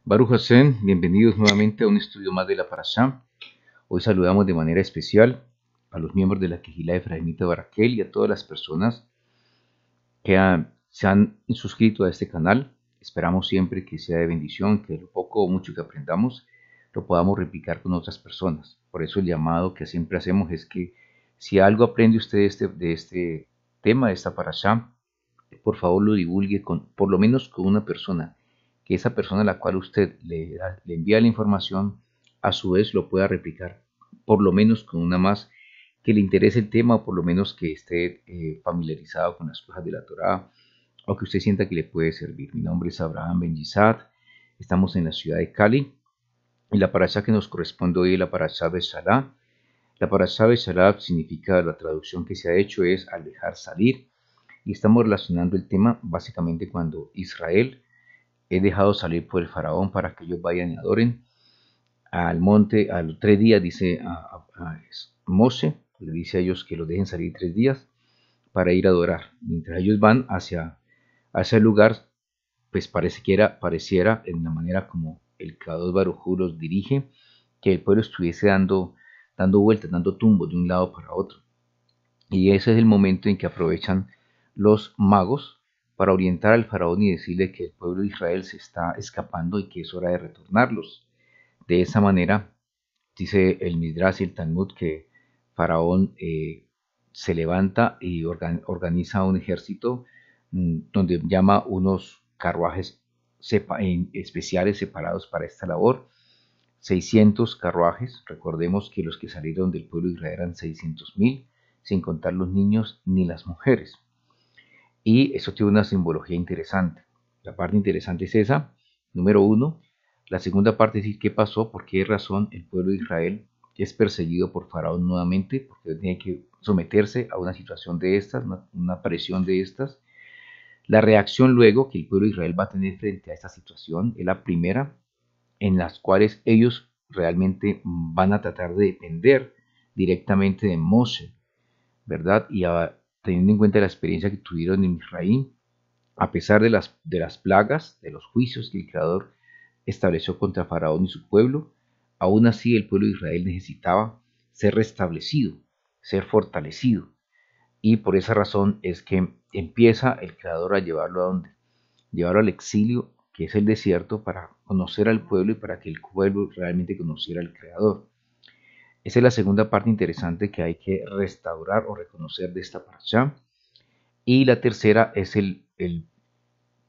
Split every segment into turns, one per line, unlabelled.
Baruch Hashem, bienvenidos nuevamente a un estudio más de la Parashá. Hoy saludamos de manera especial a los miembros de la Quejilá Efraimita Baraquel y a todas las personas que se han suscrito a este canal. Esperamos siempre que sea de bendición, que lo poco o mucho que aprendamos lo podamos replicar con otras personas. Por eso el llamado que siempre hacemos es que si algo aprende usted de este tema, de esta Parashá, por favor lo divulgue por lo menos con una persona, que esa persona a la cual usted le envía la información, a su vez lo pueda replicar, por lo menos con una más que le interese el tema, o por lo menos que esté familiarizado con las cosas de la Torá, o que usted sienta que le puede servir. Mi nombre es Abraham Ben Yisad, estamos en la ciudad de Cali, y la parashá que nos corresponde hoy es la parashá Beshalá. La parashá Beshalá significa, la traducción que se ha hecho es al dejar salir, y estamos relacionando el tema básicamente cuando Israel es dejado salir por el faraón para que ellos vayan y adoren al monte. A los 3 días dice a Moshe, le dice a ellos que los dejen salir 3 días para ir a adorar. Mientras ellos van hacia el lugar, pues pareciera en la manera como el Kadosh Baruj Hu los dirige, que el pueblo estuviese dando vueltas, dando tumbos de un lado para otro. Y ese es el momento en que aprovechan los magos para orientar al faraón y decirle que el pueblo de Israel se está escapando y que es hora de retornarlos. De esa manera, dice el Midrash y el Talmud, que faraón se levanta y organiza un ejército donde llama unos carruajes especiales separados para esta labor. 600 carruajes, recordemos que los que salieron del pueblo de Israel eran 600.000, sin contar los niños ni las mujeres. Y eso tiene una simbología interesante. La parte interesante es esa, número uno. La segunda parte es decir qué pasó, por qué razón el pueblo de Israel es perseguido por Faraón nuevamente, porque tiene que someterse a una situación de estas, una presión de estas. La reacción luego que el pueblo de Israel va a tener frente a esta situación es la primera, en las cuales ellos realmente van a tratar de depender directamente de Moshe, ¿verdad? Y teniendo en cuenta la experiencia que tuvieron en Israel, a pesar de las plagas, de los juicios que el Creador estableció contra Faraón y su pueblo, aún así el pueblo de Israel necesitaba ser restablecido, ser fortalecido. Y por esa razón es que empieza el Creador a llevarlo a donde, llevarlo al exilio, que es el desierto, para conocer al pueblo y para que el pueblo realmente conociera al Creador. Esa es la segunda parte interesante que hay que restaurar o reconocer de esta parashá. Y la tercera es el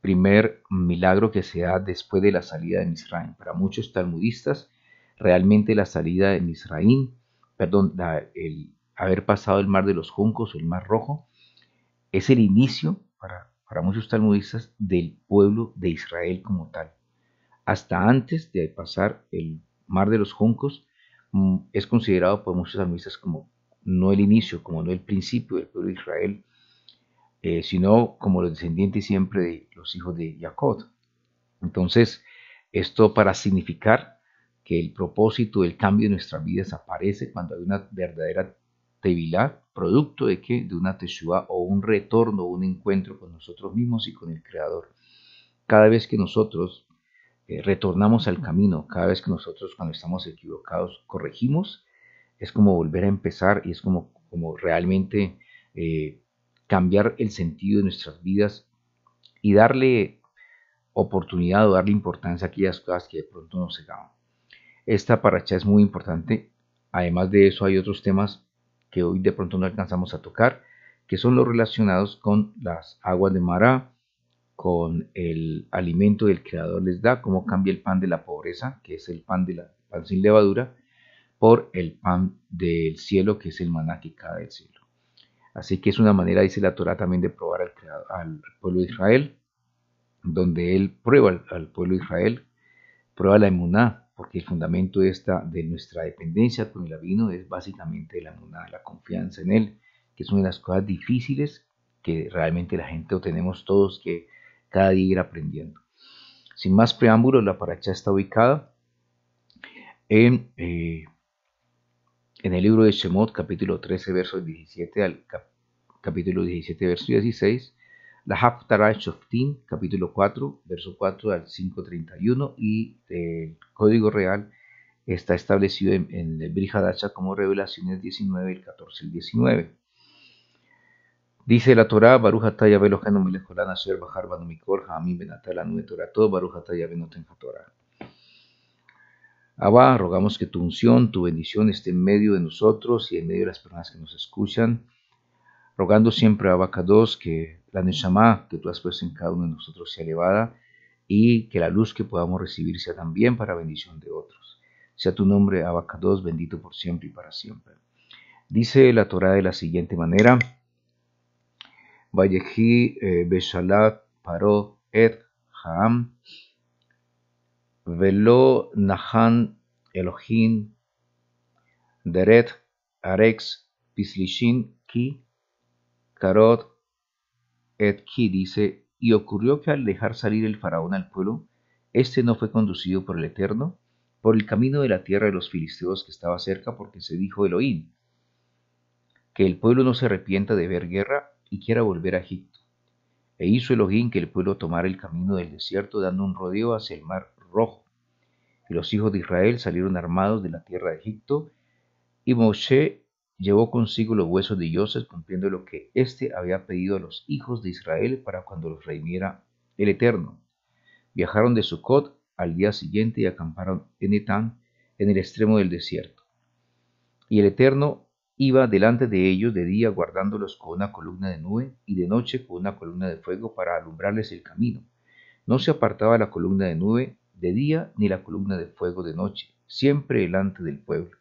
primer milagro que se da después de la salida de Misraim. Para muchos talmudistas, realmente la salida de Misraim, el haber pasado el mar de los juncos o el mar rojo, es el inicio para muchos talmudistas del pueblo de Israel como tal. Hasta antes de pasar el mar de los juncos, es considerado por muchos talmudistas como no el inicio, como no el principio del pueblo de Israel, sino como los descendientes siempre de los hijos de Jacob. Entonces, esto para significar que el propósito del cambio de nuestras vidas aparece cuando hay una verdadera tevilá, producto de que de una teshuvá o un retorno, un encuentro con nosotros mismos y con el Creador. Cada vez que nosotros retornamos al camino, cada vez que nosotros cuando estamos equivocados corregimos, es como volver a empezar y es como realmente cambiar el sentido de nuestras vidas y darle oportunidad o darle importancia a aquellas cosas que de pronto nos cegaban. Esta paracha es muy importante. Además de eso hay otros temas que hoy de pronto no alcanzamos a tocar, que son los relacionados con las aguas de Mará, con el alimento del Creador les da, cómo cambia el pan de la pobreza, que es el pan pan sin levadura, por el pan del cielo, que es el maná que cae del cielo. Así que es una manera, dice la Torá, también de probar al pueblo de Israel, donde él prueba al pueblo de Israel, prueba la emuná, porque el fundamento de nuestra dependencia con el Abino es básicamente la emuná, la confianza en él, que es una de las cosas difíciles que realmente la gente o tenemos todos que cada día ir aprendiendo. Sin más preámbulos, la paracha está ubicada en el libro de Shemot, capítulo 13, versos 17 al capítulo 17, verso 16, La Haftarah Shoftim, capítulo 4, verso 4 al 5:31, y el Código Real está establecido en el Brit Hadashah como Revelaciones 19, el 14 al 19. Dice la Torá, Baruch atah Yahvé Eloheinu melech haolam asher bachar banu mikol ha'amim benatah lanu et torato, Baruch atah Yahvé noten haTorah. Abba, rogamos que tu unción, tu bendición esté en medio de nosotros y en medio de las personas que nos escuchan, rogando siempre a Abba Kadosh que la Neshama que tú has puesto en cada uno de nosotros sea elevada y que la luz que podamos recibir sea también para bendición de otros. Sea tu nombre, Abba Kadosh, bendito por siempre y para siempre. Dice la Torá de la siguiente manera: Vayehi beshalat paro et ha'am velo nahan Elohim deret arex pislishin ki karot et ki. Dice, y ocurrió que al dejar salir el faraón al pueblo, este no fue conducido por el Eterno por el camino de la tierra de los filisteos que estaba cerca, porque se dijo Elohim, que el pueblo no se arrepienta de ver guerra y quiera volver a Egipto. E hizo Elohim que el pueblo tomara el camino del desierto, dando un rodeo hacia el mar Rojo. Y los hijos de Israel salieron armados de la tierra de Egipto, y Moshe llevó consigo los huesos de Yosef, cumpliendo lo que éste había pedido a los hijos de Israel para cuando los redimiera el Eterno. Viajaron de Sucot al día siguiente y acamparon en Etán, en el extremo del desierto. Y el Eterno iba delante de ellos de día, guardándolos con una columna de nube, y de noche con una columna de fuego para alumbrarles el camino. No se apartaba la columna de nube de día ni la columna de fuego de noche, siempre delante del pueblo.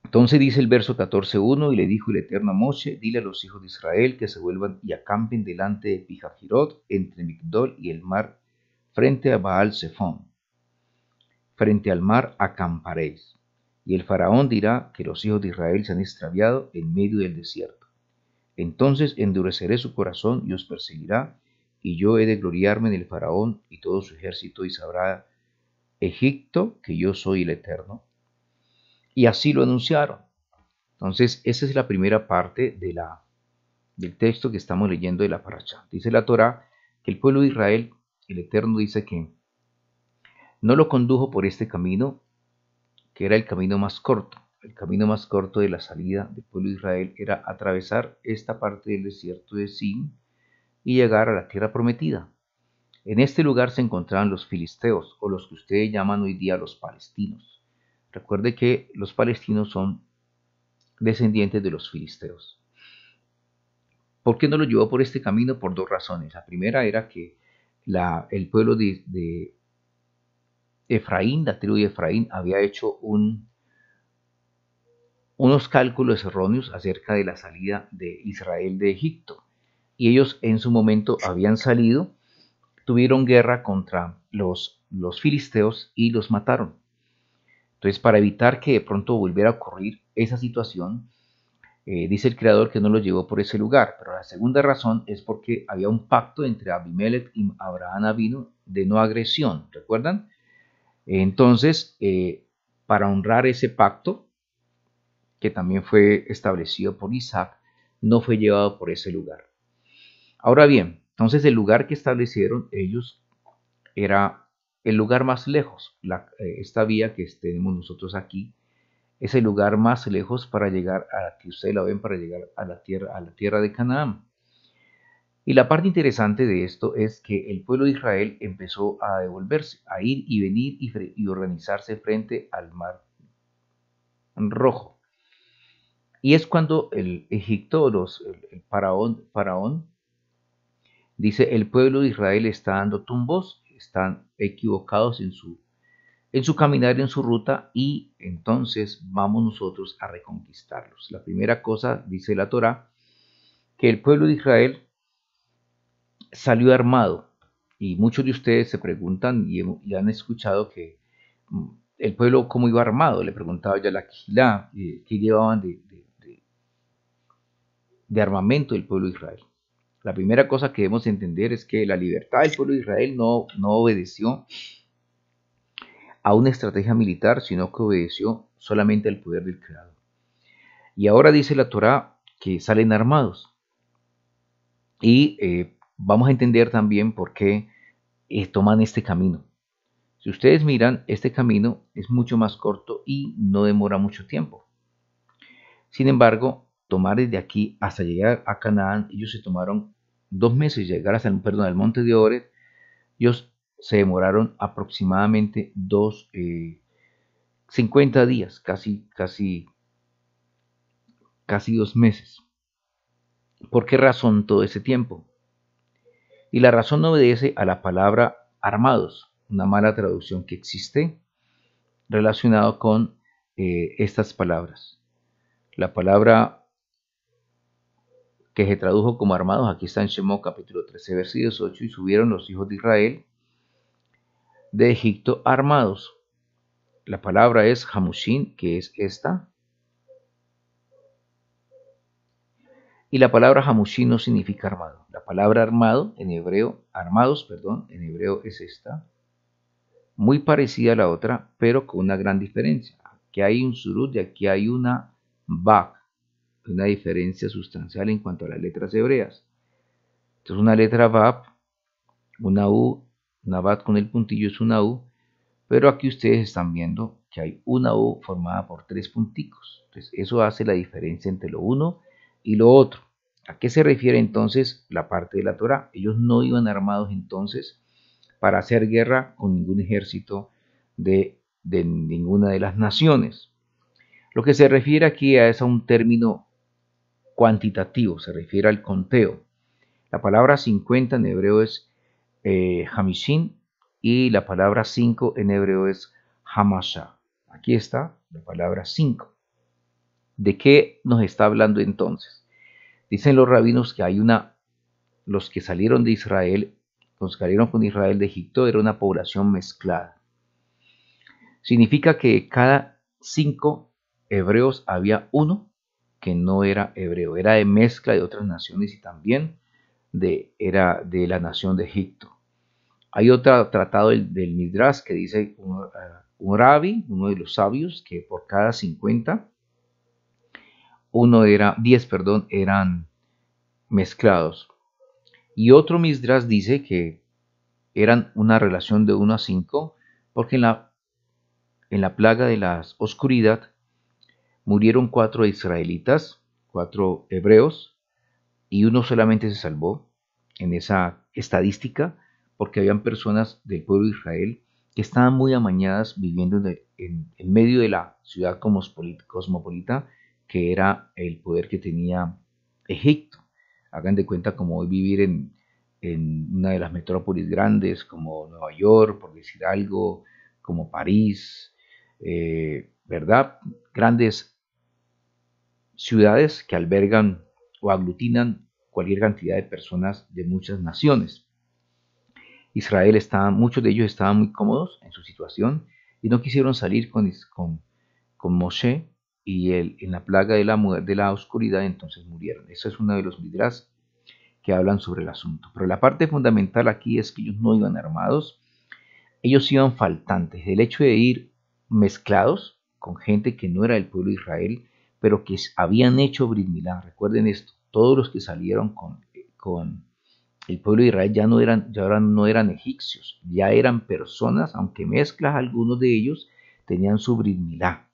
Entonces dice el verso 14:1, y le dijo el Eterno a Moshe, dile a los hijos de Israel que se vuelvan y acampen delante de Pijajirot, entre Migdol y el mar, frente a Baal Zephón. Frente al mar acamparéis. Y el faraón dirá que los hijos de Israel se han extraviado en medio del desierto. Entonces endureceré su corazón y os perseguirá, y yo he de gloriarme en el faraón y todo su ejército, y sabrá Egipto que yo soy el Eterno. Y así lo anunciaron. Entonces, esa es la primera parte del texto que estamos leyendo de la Parashá. Dice la Torá que el pueblo de Israel, el Eterno dice que no lo condujo por este camino, que era el camino más corto. El camino más corto de la salida del pueblo de Israel era atravesar esta parte del desierto de Sin y llegar a la tierra prometida. En este lugar se encontraban los filisteos, o los que ustedes llaman hoy día los palestinos. Recuerde que los palestinos son descendientes de los filisteos. ¿Por qué no lo llevó por este camino? Por dos razones. La primera era que el pueblo de Efraín, la tribu de Efraín, había hecho unos cálculos erróneos acerca de la salida de Israel de Egipto. Y ellos en su momento habían salido, tuvieron guerra contra los filisteos y los mataron. Entonces, para evitar que de pronto volviera a ocurrir esa situación, dice el Creador que no los llevó por ese lugar. Pero la segunda razón es porque había un pacto entre Abimelech y Abraham Avinu de no agresión, ¿recuerdan? Entonces, para honrar ese pacto, que también fue establecido por Isaac, no fue llevado por ese lugar. Ahora bien, entonces el lugar que establecieron ellos era el lugar más lejos. Esta vía que tenemos nosotros aquí es el lugar más lejos para llegar a que ustedes la ven, para llegar a la tierra de Canaán. Y la parte interesante de esto es que el pueblo de Israel empezó a devolverse, a ir y venir y organizarse frente al mar Rojo. Y es cuando el Egipto, el faraón, dice, el pueblo de Israel está dando tumbos, están equivocados en su caminar, en su ruta, y entonces vamos nosotros a reconquistarlos. La primera cosa, dice la Torá, que el pueblo de Israel salió armado. Y muchos de ustedes se preguntan y han escuchado que el pueblo cómo iba armado. Le preguntaba ya la Quijilá, qué llevaban de armamento del pueblo de Israel. La primera cosa que debemos entender es que la libertad del pueblo de Israel no obedeció a una estrategia militar, sino que obedeció solamente al poder del Creador. Y ahora dice la Torá que salen armados. Y vamos a entender también por qué toman este camino. Si ustedes miran, este camino es mucho más corto y no demora mucho tiempo. Sin embargo, tomar desde aquí hasta llegar a Canaán, ellos se tomaron 2 meses llegar hasta al monte de Oreb. Ellos se demoraron aproximadamente 50 días, casi 2 meses. ¿Por qué razón todo ese tiempo? Y la razón obedece a la palabra armados, una mala traducción que existe relacionado con estas palabras. La palabra que se tradujo como armados, aquí está en Shemot capítulo 13, versículos 8, y subieron los hijos de Israel de Egipto armados. La palabra es Hamushin, que es esta, y la palabra Hamushin no significa armado. La palabra armado en hebreo, armados, perdón, en hebreo es esta, muy parecida a la otra, pero con una gran diferencia. Aquí hay un surut y aquí hay una bak, una diferencia sustancial en cuanto a las letras hebreas. Entonces una letra bab, una u, una bat con el puntillo es una u, pero aquí ustedes están viendo que hay una u formada por 3 punticos. Entonces eso hace la diferencia entre lo uno y lo otro. ¿A qué se refiere entonces la parte de la Torá? Ellos no iban armados entonces para hacer guerra con ningún ejército de ninguna de las naciones. Lo que se refiere aquí es a un término cuantitativo, se refiere al conteo. La palabra 50 en hebreo es Hamishin y la palabra 5 en hebreo es Hamasha. Aquí está la palabra 5. ¿De qué nos está hablando entonces? Dicen los rabinos que los que salieron de Israel, los que salieron con Israel de Egipto, era una población mezclada. Significa que cada 5 hebreos había uno que no era hebreo, era de mezcla de otras naciones y también era de la nación de Egipto. Hay otro tratado del Midrash que dice un rabbi, uno de los sabios, que por cada 50, 10, eran mezclados. Y otro Midrash dice que eran una relación de 1 a 5, porque en la plaga de la oscuridad murieron 4 israelitas, 4 hebreos, y uno solamente se salvó en esa estadística, porque habían personas del pueblo de Israel que estaban muy amañadas viviendo en medio de la ciudad cosmopolita, que era el poder que tenía Egipto. Hagan de cuenta como hoy vivir en una de las metrópolis grandes, como Nueva York, por decir algo, como París, ¿verdad? Grandes ciudades que albergan o aglutinan cualquier cantidad de personas de muchas naciones. Muchos de ellos estaban muy cómodos en su situación y no quisieron salir con Moshe y en la plaga de la oscuridad, entonces murieron. Eso es uno de los midrash que hablan sobre el asunto. Pero la parte fundamental aquí es que ellos no iban armados, ellos iban faltantes. El hecho de ir mezclados con gente que no era del pueblo de Israel, pero que habían hecho Brit Milá. Recuerden esto, todos los que salieron con el pueblo de Israel ya ahora no eran egipcios, ya eran personas, aunque mezclas algunos de ellos tenían su Brit Milá.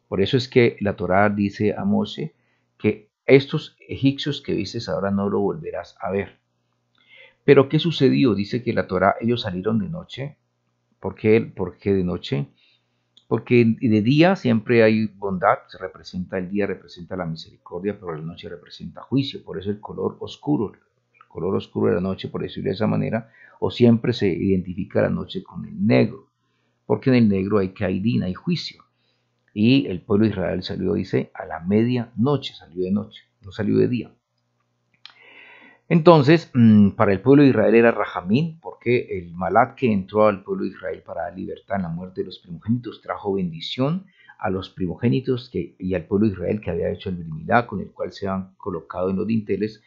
Por eso es que la Torá dice a Moshe que estos egipcios que vistes ahora no lo volverás a ver. Pero ¿qué sucedió? Dice que la Torá, ellos salieron de noche. ¿Por qué de noche? Porque de día siempre hay bondad, el día representa la misericordia, pero la noche representa juicio, por eso el color oscuro de la noche, por decirlo de esa manera, o siempre se identifica la noche con el negro, porque en el negro hay caidín, hay juicio. Y el pueblo de Israel salió, dice, a la medianoche, salió de noche, no salió de día. Entonces, para el pueblo de Israel era Rajamín, porque el Malak que entró al pueblo de Israel para dar libertad en la muerte de los primogénitos trajo bendición a los primogénitos y al pueblo de Israel que había hecho el Brit Milá, con el cual se han colocado en los dinteles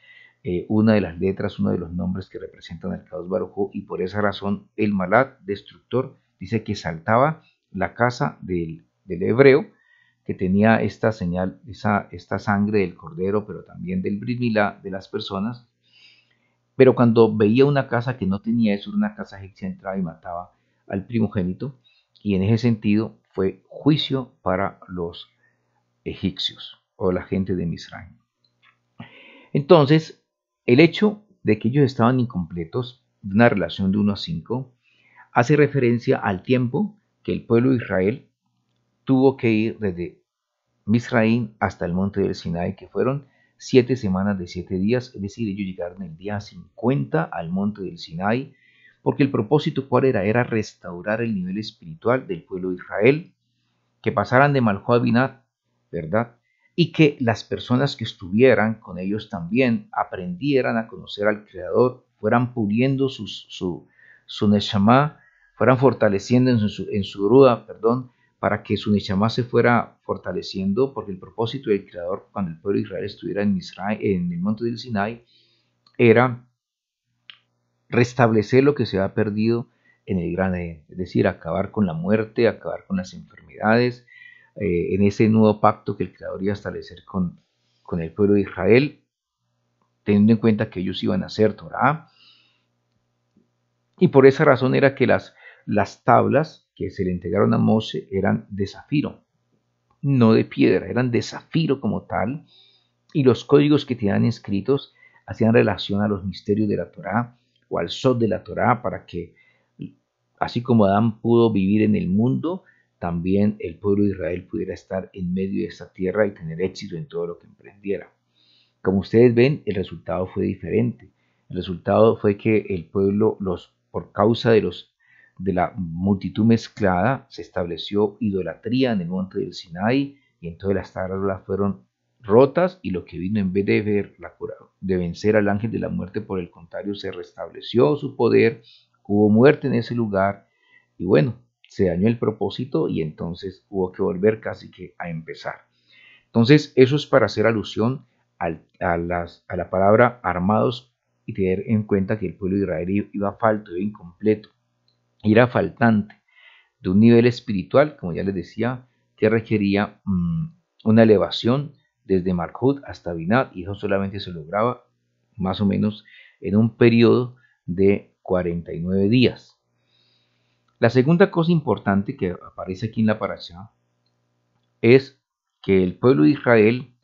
una de las letras, uno de los nombres que representan al Kadosh Baruj Hu, y por esa razón el Malak destructor dice que saltaba la casa del hebreo que tenía esta señal, esta sangre del cordero, pero también del Brit Milá de las personas, Pero cuando veía una casa que no tenía eso, una casa egipcia, entraba y mataba al primogénito, y en ese sentido fue juicio para los egipcios o la gente de Misraim. Entonces, el hecho de que ellos estaban incompletos, de una relación de 1 a 5, hace referencia al tiempo que el pueblo de Israel tuvo que ir desde Misraim hasta el monte del Sinai, que fueron 7 semanas de 7 días, es decir, ellos llegaron el día 50 al monte del Sinai, porque el propósito cuál era, era restaurar el nivel espiritual del pueblo de Israel, que pasaran de Malhut a Binat, ¿verdad? Y que las personas que estuvieran con ellos también aprendieran a conocer al Creador, fueran puliendo su Neshama, fueran fortaleciendo en su ruda, perdón, para que su Neshama se fuera fortaleciendo, porque el propósito del Creador cuando el pueblo de Israel estuviera en Israel, en el monte del Sinai, era restablecer lo que se había perdido en el Gran Edén, es decir, acabar con la muerte, acabar con las enfermedades, en ese nuevo pacto que el Creador iba a establecer con el pueblo de Israel, teniendo en cuenta que ellos iban a hacer Torah. Y por esa razón era que las tablas que se le entregaron a Moshe eran de zafiro, no de piedra, eran de zafiro como tal, y los códigos que tenían escritos hacían relación a los misterios de la Torah o al Sod de la Torah, para que, así como Adán pudo vivir en el mundo, también el pueblo de Israel pudiera estar en medio de esta tierra y tener éxito en todo lo que emprendiera. Como ustedes ven, el resultado fue diferente. El resultado fue que el pueblo, por causa de la multitud mezclada, se estableció idolatría en el monte del Sinai, y entonces las tablas fueron rotas, y lo que vino, en vez de vencer al ángel de la muerte, por el contrario, se restableció su poder, hubo muerte en ese lugar, y bueno, se dañó el propósito, y entonces hubo que volver casi que a empezar. Entonces, eso es para hacer alusión a la palabra armados, y tener en cuenta que el pueblo de Israel iba falto, iba incompleto, era faltante de un nivel espiritual, como ya les decía, que requería una elevación desde Malhut hasta Binat, y eso solamente se lograba más o menos en un periodo de 49 días. La segunda cosa importante que aparece aquí en la parashá es que el pueblo de Israel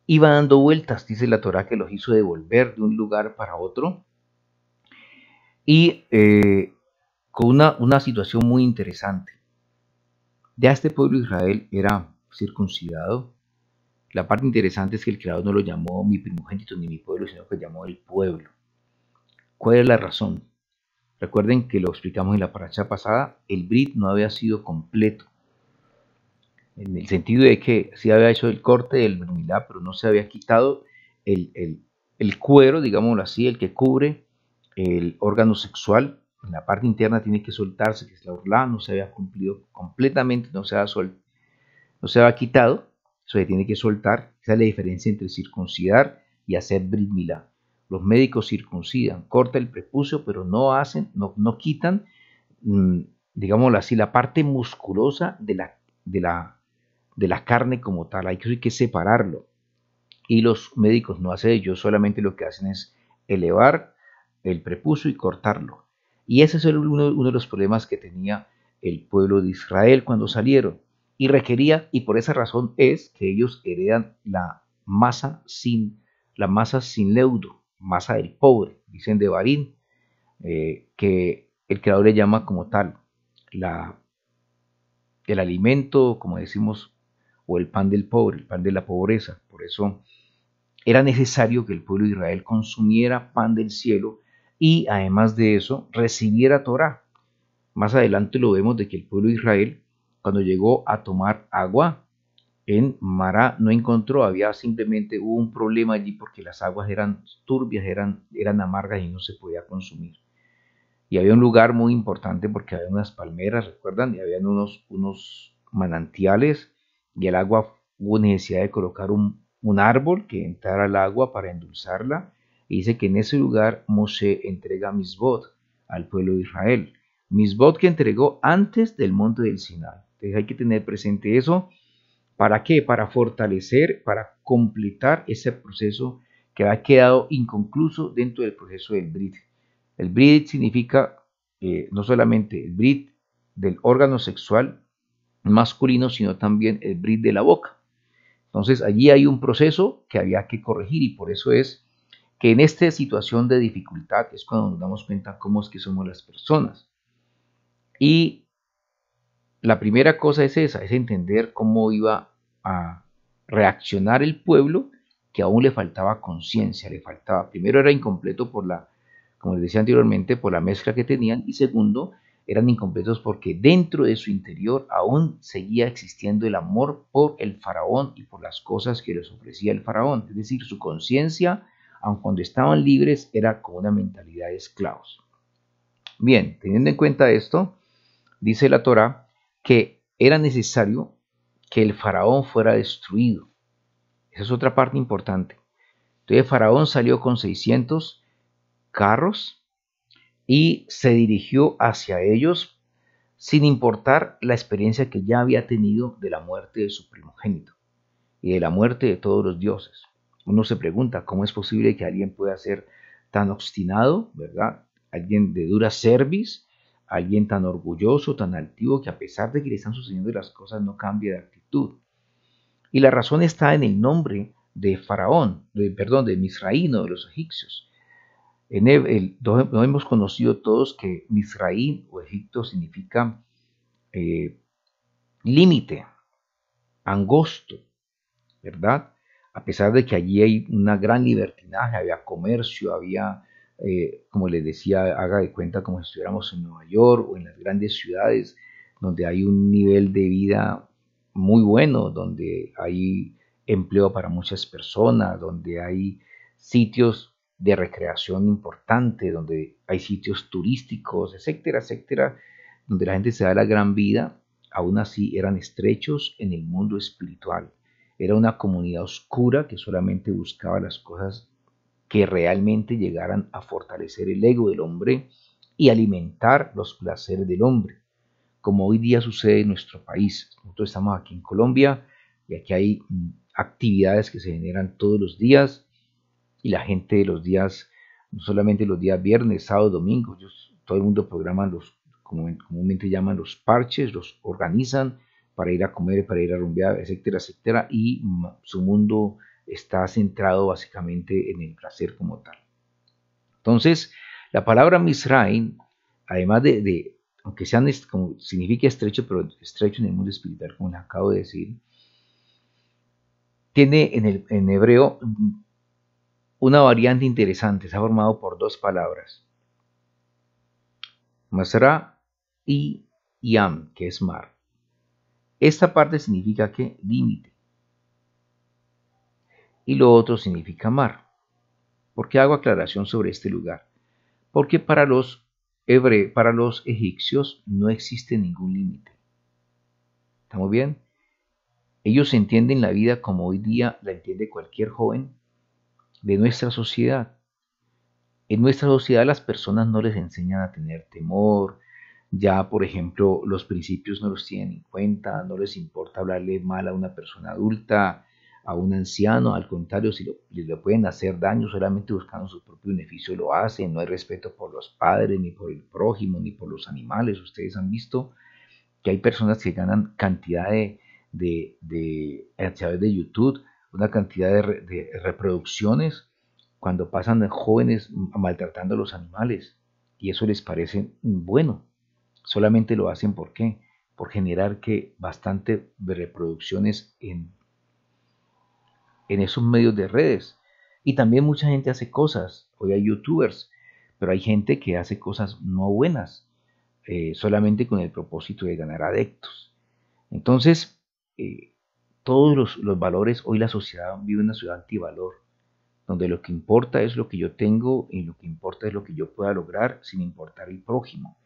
iba dando vueltas, dice la Torá, que los hizo devolver de un lugar para otro, y con una situación muy interesante. Ya este pueblo de Israel era circuncidado. La parte interesante es que el Creador no lo llamó mi primogénito ni mi pueblo, sino que llamó el pueblo. ¿Cuál es la razón? Recuerden que lo explicamos en la parashá pasada, el Brit no había sido completo, en el sentido de que sí había hecho el corte del Brit Milá, pero no se había quitado el cuero, digámoslo así, el que cubre el órgano sexual. En la parte interna tiene que soltarse, que es la orla, no se había cumplido completamente, no se había quitado, se tiene que soltar. Esa es la diferencia entre circuncidar y hacer Brit Milá. Los médicos circuncidan, cortan el prepucio, pero no quitan, digámoslo así, la parte musculosa de la carne como tal. Hay que separarlo. Y los médicos no hacen ello, solamente lo que hacen es elevar el prepucio y cortarlo. Y ese es uno de los problemas que tenía el pueblo de Israel cuando salieron. Y requería, y por esa razón es que ellos heredan la masa sin leudo, masa del pobre, dicen de Barín, que el Creador le llama como tal el alimento, como decimos, o el pan del pobre, el pan de la pobreza. Por eso era necesario que el pueblo de Israel consumiera pan del cielo, y además de eso recibiera Torah. Más adelante lo vemos de que el pueblo de Israel, cuando llegó a tomar agua en Mará, no encontró, hubo un problema allí, porque las aguas eran turbias, eran amargas y no se podía consumir. Y había un lugar muy importante porque había unas palmeras, recuerdan, y habían unos manantiales, y el agua, hubo necesidad de colocar un árbol que entrara al agua para endulzarla. Y dice que en ese lugar Moshe entrega Misbot al pueblo de Israel. Misbot que entregó antes del monte del Sinai. Entonces hay que tener presente eso. ¿Para qué? Para fortalecer, para completar ese proceso que había quedado inconcluso dentro del proceso del Brit. El Brit significa no solamente el Brit del órgano sexual masculino, sino también el Brit de la boca. Entonces allí hay un proceso que había que corregir y por eso es que en esta situación de dificultad es cuando nos damos cuenta cómo es que somos las personas. Y la primera cosa es esa, es entender cómo iba a reaccionar el pueblo, que aún le faltaba conciencia, le faltaba, primero era incompleto por la, como les decía anteriormente, por la mezcla que tenían, y segundo, eran incompletos porque dentro de su interior aún seguía existiendo el amor por el faraón y por las cosas que les ofrecía el faraón, es decir, su conciencia, aun cuando estaban libres, era como una mentalidad de esclavos. Bien, teniendo en cuenta esto, dice la Torá que era necesario que el faraón fuera destruido. Esa es otra parte importante. Entonces Faraón salió con 600 carros y se dirigió hacia ellos sin importar la experiencia que ya había tenido de la muerte de su primogénito y de la muerte de todos los dioses. Uno se pregunta cómo es posible que alguien pueda ser tan obstinado, ¿verdad? Alguien de dura cerviz, alguien tan orgulloso, tan altivo, que a pesar de que le están sucediendo las cosas no cambia de actitud. Y la razón está en el nombre de Faraón, de Misraín o de los egipcios. No hemos conocido todos que Misraín o Egipto significa límite, angosto, ¿verdad? A pesar de que allí hay una gran libertinaje, había comercio, había, como les decía, haga de cuenta como si estuviéramos en Nueva York o en las grandes ciudades, donde hay un nivel de vida muy bueno, donde hay empleo para muchas personas, donde hay sitios de recreación importante, donde hay sitios turísticos, etcétera, etcétera, donde la gente se da la gran vida, aún así eran estrechos en el mundo espiritual. Era una comunidad oscura que solamente buscaba las cosas que realmente llegaran a fortalecer el ego del hombre y alimentar los placeres del hombre, como hoy día sucede en nuestro país. Nosotros estamos aquí en Colombia y aquí hay actividades que se generan todos los días y la gente de los días, no solamente los días viernes, sábado, domingo, todo el mundo programa como comúnmente llaman los parches, los organizan para ir a comer, para ir a rumbear, etcétera, etcétera, y su mundo está centrado básicamente en el placer como tal. Entonces, la palabra Misraim, además aunque sean, como significa estrecho, pero estrecho en el mundo espiritual, como les acabo de decir, tiene en hebreo una variante interesante, está formado por dos palabras, Masra y Yam, que es mar. Esta parte significa que límite y lo otro significa mar. ¿Por qué hago aclaración sobre este lugar? Porque para los egipcios no existe ningún límite. ¿Estamos bien? Ellos entienden la vida como hoy día la entiende cualquier joven de nuestra sociedad. En nuestra sociedad las personas no les enseñan a tener temor, ya por ejemplo los principios no los tienen en cuenta, no les importa hablarle mal a una persona adulta, a un anciano, al contrario, si le pueden hacer daño solamente buscando su propio beneficio lo hacen, no hay respeto por los padres, ni por el prójimo, ni por los animales. Ustedes han visto que hay personas que ganan cantidad a través de YouTube, una cantidad de reproducciones cuando pasan jóvenes maltratando a los animales y eso les parece bueno. Solamente lo hacen ¿por qué? Por generar que bastante reproducciones en esos medios de redes. Y también mucha gente hace cosas, hoy hay youtubers, pero hay gente que hace cosas no buenas, solamente con el propósito de ganar adeptos. Entonces, todos los valores, hoy la sociedad vive una sociedad antivalor, donde lo que importa es lo que yo tengo y lo que importa es lo que yo pueda lograr sin importar el prójimo.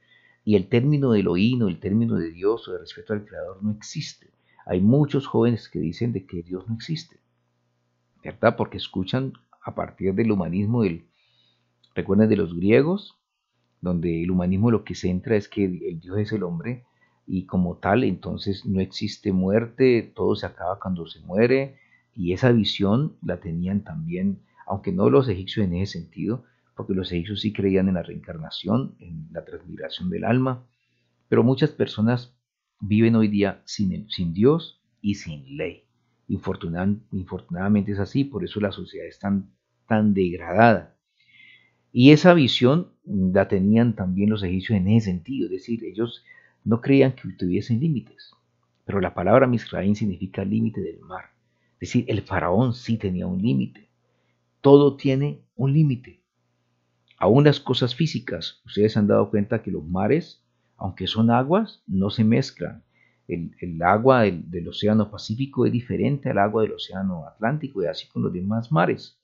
Y el término de Elohim, el término de Dios o de respeto al Creador no existe. Hay muchos jóvenes que dicen de que Dios no existe, ¿verdad? Porque escuchan a partir del humanismo, recuerden de los griegos, donde el humanismo lo que centra es que el Dios es el hombre y como tal entonces no existe muerte, todo se acaba cuando se muere y esa visión la tenían también aunque no los egipcios en ese sentido, porque los egipcios sí creían en la reencarnación, en la transmigración del alma, pero muchas personas viven hoy día sin Dios y sin ley. Infortunadamente es así, por eso la sociedad es tan degradada. Y esa visión la tenían también los egipcios en ese sentido, es decir, ellos no creían que tuviesen límites, pero la palabra Misraín significa límite del mar. Es decir, el faraón sí tenía un límite. Todo tiene un límite. Aún las cosas físicas, ustedes se han dado cuenta que los mares, aunque son aguas, no se mezclan. El agua del Océano Pacífico es diferente al agua del Océano Atlántico y así con los demás mares.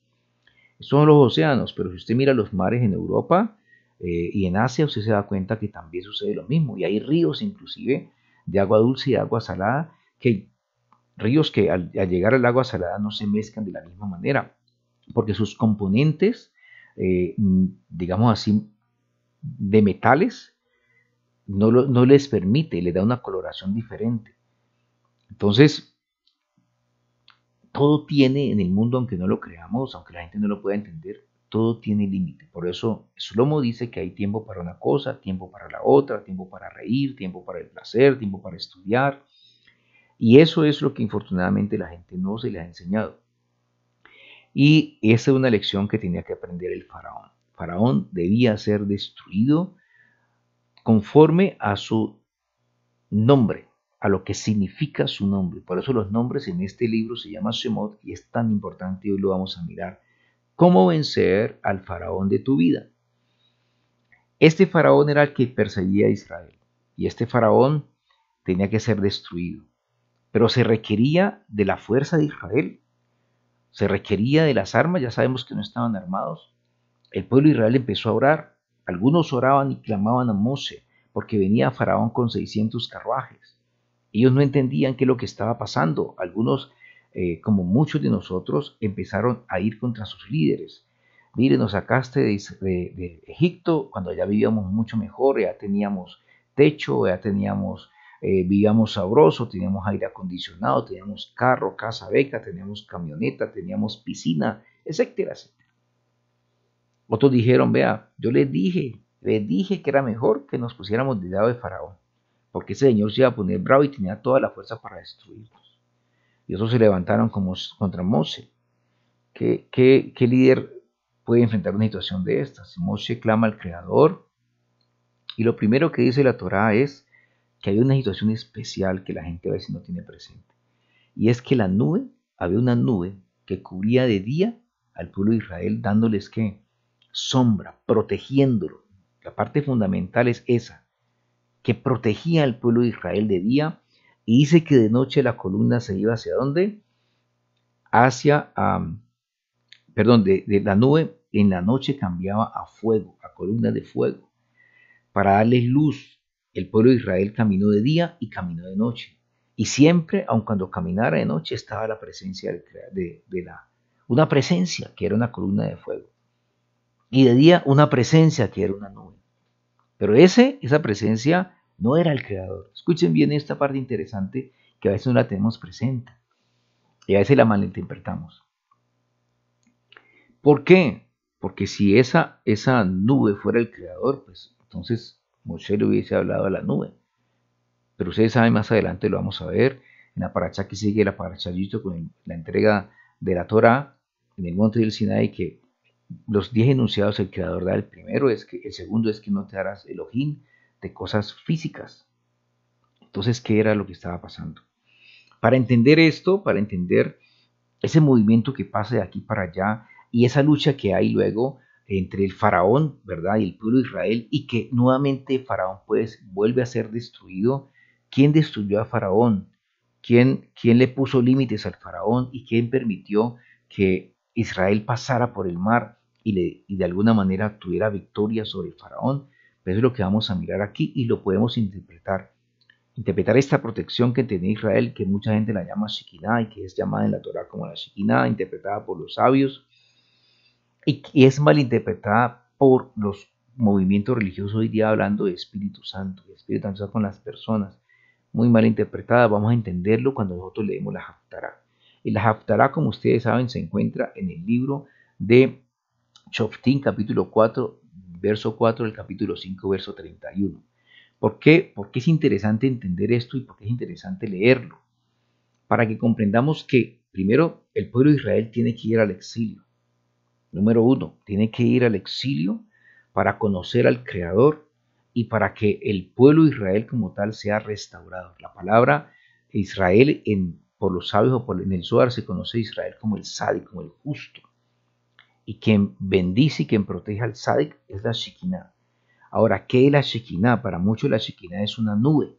Son los océanos, pero si usted mira los mares en Europa y en Asia, usted se da cuenta que también sucede lo mismo. Y hay ríos inclusive de agua dulce y de agua salada, ríos que al llegar al agua salada no se mezclan de la misma manera, porque sus componentes, digamos así, de metales, no les permite, le da una coloración diferente. Entonces, todo tiene en el mundo, aunque no lo creamos, aunque la gente no lo pueda entender, todo tiene límite. Por eso Shlomo dice que hay tiempo para una cosa, tiempo para la otra, tiempo para reír, tiempo para el placer, tiempo para estudiar. Y eso es lo que infortunadamente la gente no se le ha enseñado. Y esa es una lección que tenía que aprender el faraón. Faraón debía ser destruido conforme a su nombre, a lo que significa su nombre. Por eso los nombres en este libro se llama Shemot y es tan importante y hoy lo vamos a mirar. ¿Cómo vencer al faraón de tu vida? Este faraón era el que perseguía a Israel y este faraón tenía que ser destruido. Pero se requería de la fuerza de Israel, se requería de las armas, ya sabemos que no estaban armados. El pueblo de Israel empezó a orar, algunos oraban y clamaban a Moshe, porque venía Faraón con 600 carruajes. Ellos no entendían qué es lo que estaba pasando. Algunos, como muchos de nosotros, empezaron a ir contra sus líderes. Mire, nos sacaste de Egipto cuando ya vivíamos mucho mejor, ya teníamos techo, ya teníamos, vivíamos sabroso, teníamos aire acondicionado, teníamos carro, casa, beca, teníamos camioneta, teníamos piscina, etcétera, etcétera. Otros dijeron, vea, yo les dije que era mejor que nos pusiéramos del lado de Faraón, porque ese señor se iba a poner bravo y tenía toda la fuerza para destruirnos. Y otros se levantaron como contra Moshe. ¿Qué líder puede enfrentar una situación de estas? Moshe clama al Creador y lo primero que dice la Torá es que hay una situación especial que la gente a veces no tiene presente. Y es que había una nube que cubría de día al pueblo de Israel dándoles ¿qué? Sombra, protegiéndolo. La parte fundamental es esa, que protegía al pueblo de Israel de día y dice que de noche la columna se iba hacia dónde? Hacia, de la nube en la noche cambiaba a fuego, a columnas de fuego, para darles luz. El pueblo de Israel caminó de día y caminó de noche. Y siempre, aun cuando caminara de noche, estaba la presencia una presencia que era una columna de fuego. Y de día una presencia que era una nube. Pero esa presencia no era el Creador. Escuchen bien esta parte interesante que a veces no la tenemos presente y a veces la malinterpretamos. ¿Por qué? Porque si esa nube fuera el Creador, pues entonces Moshe le hubiese hablado a la nube. Pero ustedes saben, más adelante lo vamos a ver, en la paracha que sigue, la paracha con la entrega de la Torá en el monte del Sinaí, que los 10 enunciados el Creador da. El primero es que, el segundo es que no te harás Elohim de cosas físicas. Entonces, ¿qué era lo que estaba pasando? Para entender esto, para entender ese movimiento que pasa de aquí para allá y esa lucha que hay luego entre el faraón, ¿verdad? Y el pueblo de Israel, y que nuevamente Faraón pues vuelve a ser destruido. ¿Quién destruyó a Faraón? ¿Quién le puso límites al faraón y quién permitió que Israel pasara por el mar y de alguna manera tuviera victoria sobre el faraón? Pues eso es lo que vamos a mirar aquí y lo podemos interpretar. Interpretar esta protección que tenía Israel, que mucha gente la llama Shekinah y que es llamada en la Torah como la Shekinah, interpretada por los sabios y es malinterpretada por los movimientos religiosos hoy día hablando de Espíritu Santo, y Espíritu Santo con las personas. Muy mal interpretada, vamos a entenderlo cuando nosotros leemos la Haftará. Y la Haftará, como ustedes saben, se encuentra en el libro de Shoftim, capítulo 4, verso 4, del capítulo 5, verso 31. ¿Por qué? Porque es interesante entender esto y porque es interesante leerlo. Para que comprendamos que, primero, el pueblo de Israel tiene que ir al exilio. Número uno, tiene que ir al exilio para conocer al Creador y para que el pueblo de Israel como tal sea restaurado. La palabra Israel por los sabios o en el Zohar se conoce a Israel como el Sadik, como el justo. Y quien bendice y quien protege al Sadik es la Shekinah. Ahora, ¿qué es la Shekinah? Para muchos la Shekinah es una nube,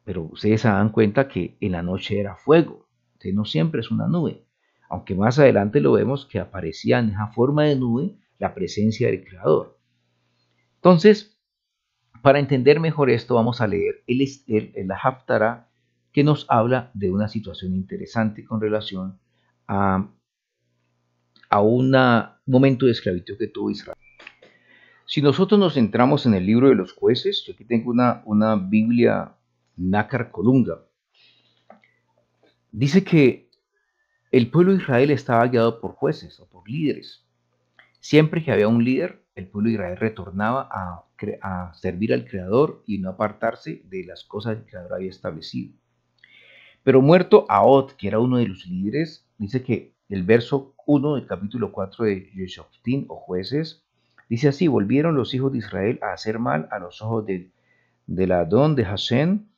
pero ustedes se dan cuenta que en la noche era fuego, entonces no siempre es una nube, aunque más adelante lo vemos que aparecía en esa forma de nube la presencia del Creador. Entonces, para entender mejor esto, vamos a leer el Haftarah, que nos habla de una situación interesante con relación a un momento de esclavitud que tuvo Israel. Si nosotros nos centramos en el libro de los jueces, yo aquí tengo una Biblia Nácar Colunga, dice que el pueblo de Israel estaba guiado por jueces o por líderes. Siempre que había un líder, el pueblo de Israel retornaba a servir al Creador y no apartarse de las cosas que el Creador había establecido. Pero muerto Ahod, que era uno de los líderes, dice que el verso 1 del capítulo 4 de Shoftim o Jueces, dice así: volvieron los hijos de Israel a hacer mal a los ojos del Adón de Hashem,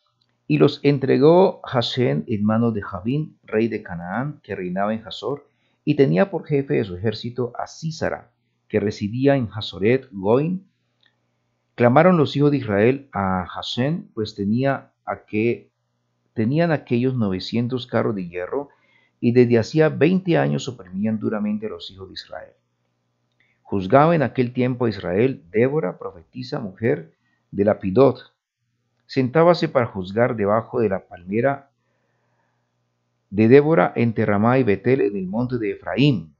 y los entregó Hashem en manos de Jabín, rey de Canaán, que reinaba en Hazor, y tenía por jefe de su ejército a Sísara, que residía en Hazoret Goim. Clamaron los hijos de Israel a Hashem, pues tenían aquellos 900 carros de hierro, y desde hacía 20 años oprimían duramente a los hijos de Israel. Juzgaba en aquel tiempo a Israel Débora, profetisa, mujer de Lapidot. Sentábase para juzgar debajo de la palmera de Débora entre Ramá y Betel en el monte de Efraín.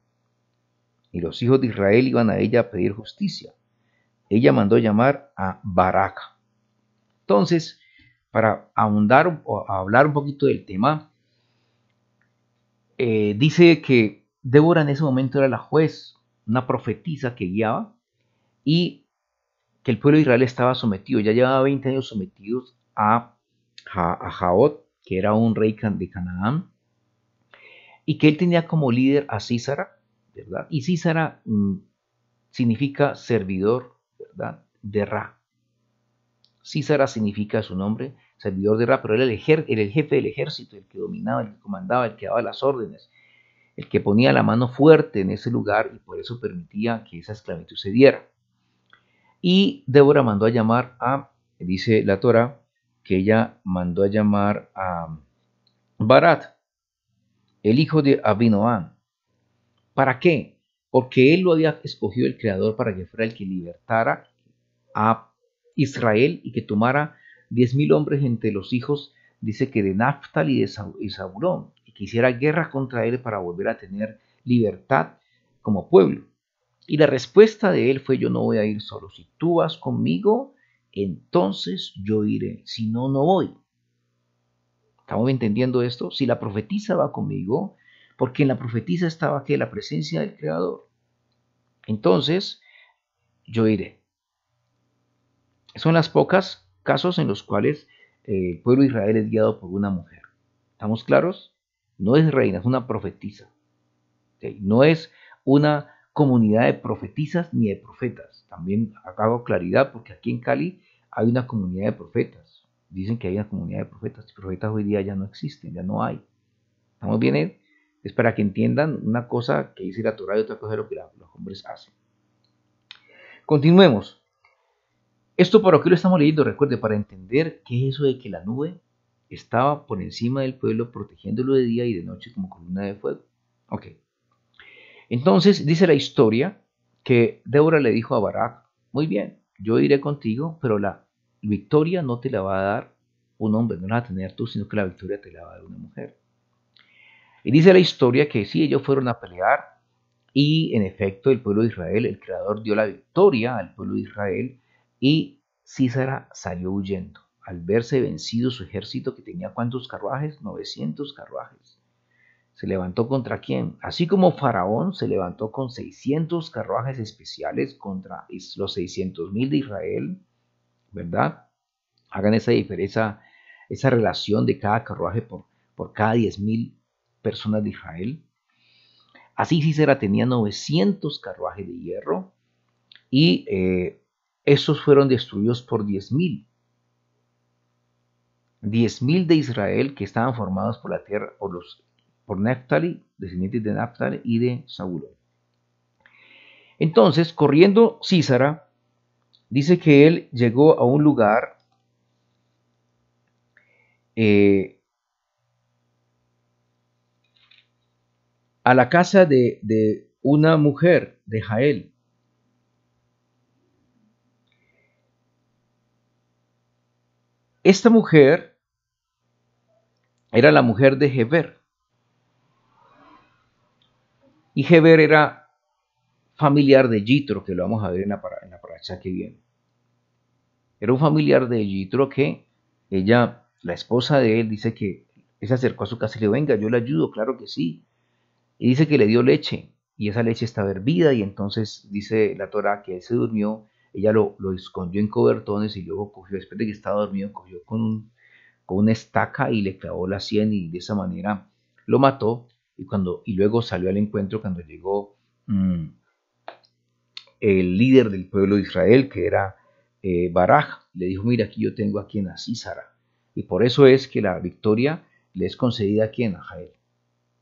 Y los hijos de Israel iban a ella a pedir justicia. Ella mandó llamar a Barak. Entonces, para ahondar o hablar un poquito del tema, dice que Débora en ese momento era la juez, una profetisa que guiaba, y que el pueblo de Israel estaba sometido, ya llevaba 20 años sometidos a Jaot, que era un rey de Canaán, y que él tenía como líder a Sísara, ¿verdad? Y Sísara significa servidor, ¿verdad? De Ra. Sísara significa su nombre, servidor de Ra, pero él era el jefe del ejército, el que dominaba, el que comandaba, el que daba las órdenes, el que ponía la mano fuerte en ese lugar y por eso permitía que esa esclavitud se diera. Y Débora mandó a llamar dice la Torah, que ella mandó a llamar a Barat, el hijo de Abinoam. ¿Para qué? Porque él lo había escogido el Creador para que fuera el que libertara a Israel y que tomara 10.000 hombres entre los hijos, dice que de Naftali y de Zabulón, y que hiciera guerra contra él para volver a tener libertad como pueblo. Y la respuesta de él fue: yo no voy a ir solo. Si tú vas conmigo, entonces yo iré. Si no, no voy. ¿Estamos entendiendo esto? Si la profetisa va conmigo, porque en la profetisa estaba que la presencia del Creador, entonces yo iré. Son las pocas casos en los cuales el pueblo de Israel es guiado por una mujer. ¿Estamos claros? No es reina, es una profetisa. ¿Sí? No es una comunidad de profetisas ni de profetas. También hago claridad porque aquí en Cali hay una comunidad de profetas. Dicen que hay una comunidad de profetas. Los profetas hoy día ya no existen, ya no hay. ¿Estamos bien? Es para que entiendan una cosa que dice la Torah y otra cosa de lo que los hombres hacen. Continuemos. Esto para qué lo estamos leyendo, recuerde, para entender qué es eso de que la nube estaba por encima del pueblo protegiéndolo de día y de noche como columna de fuego. Ok. Entonces dice la historia que Débora le dijo a Barak: muy bien, yo iré contigo, pero la victoria no te la va a dar un hombre, no la vas a tener tú, sino que la victoria te la va a dar una mujer. Y dice la historia que sí, ellos fueron a pelear y en efecto el pueblo de Israel, el Creador dio la victoria al pueblo de Israel y Sísara salió huyendo. Al verse vencido su ejército, que tenía ¿cuántos carruajes? 900 carruajes. ¿Se levantó contra quién? Así como Faraón se levantó con 600 carruajes especiales contra los 600.000 de Israel, ¿verdad? Hagan esa diferencia, esa relación de cada carruaje por cada 10.000 personas de Israel. Así Císara tenía 900 carruajes de hierro y esos fueron destruidos por 10.000. 10.000 de Israel que estaban formados por la tierra, por Neftali, descendientes de Neftali y de Zabulón. Entonces, corriendo Císara, dice que él llegó a un lugar a la casa de una mujer de Jael. Esta mujer era la mujer de Heber. Y Heber era familiar de Yitro, que lo vamos a ver en la paracha que viene. Era un familiar de Yitro que ella, la esposa de él, dice que él se acercó a su casa y le dijo, venga, yo le ayudo, claro que sí. Y dice que le dio leche, y esa leche estaba hervida, y entonces dice la Torá que él se durmió, ella lo escondió en cobertones, y luego cogió, después de que estaba dormido, cogió con una estaca y le clavó la sien, y de esa manera lo mató, y luego salió al encuentro cuando llegó el líder del pueblo de Israel, que era Baraj, le dijo, mira, aquí yo tengo a quien, a Císara, y por eso es que la victoria le es concedida a quien, a Jael,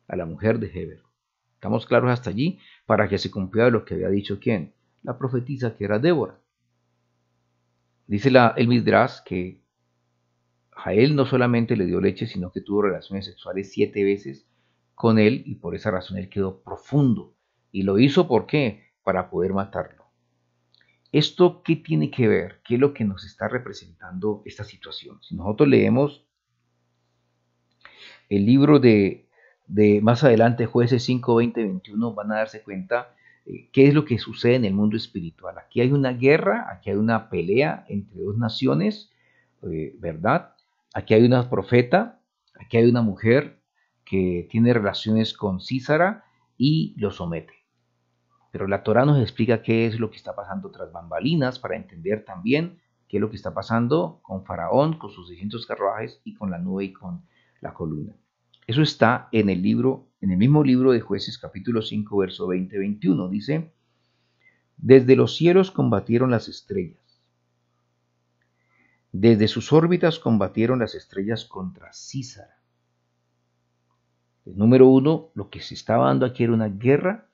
a la mujer de Heber. ¿Estamos claros hasta allí? Para que se cumpliera lo que había dicho quién, la profetisa que era Débora. Dice el Midrash que Jael no solamente le dio leche, sino que tuvo relaciones sexuales 7 veces con él, y por esa razón él quedó profundo. Y lo hizo, ¿por qué? Para poder matarlo. ¿Esto qué tiene que ver? ¿Qué es lo que nos está representando esta situación? Si nosotros leemos el libro de más adelante, Jueces 5, 20, 21, van a darse cuenta qué es lo que sucede en el mundo espiritual. Aquí hay una guerra, aquí hay una pelea entre dos naciones, ¿verdad? Aquí hay una profeta, aquí hay una mujer que tiene relaciones con Císara y lo somete. Pero la Torá nos explica qué es lo que está pasando tras bambalinas para entender también qué es lo que está pasando con Faraón, con sus 600 carruajes y con la nube y con la columna. Eso está en el mismo libro de Jueces, capítulo 5, verso 20-21. Dice, desde los cielos combatieron las estrellas. Desde sus órbitas combatieron las estrellas contra Císara. El número 1, lo que se estaba dando aquí era una guerra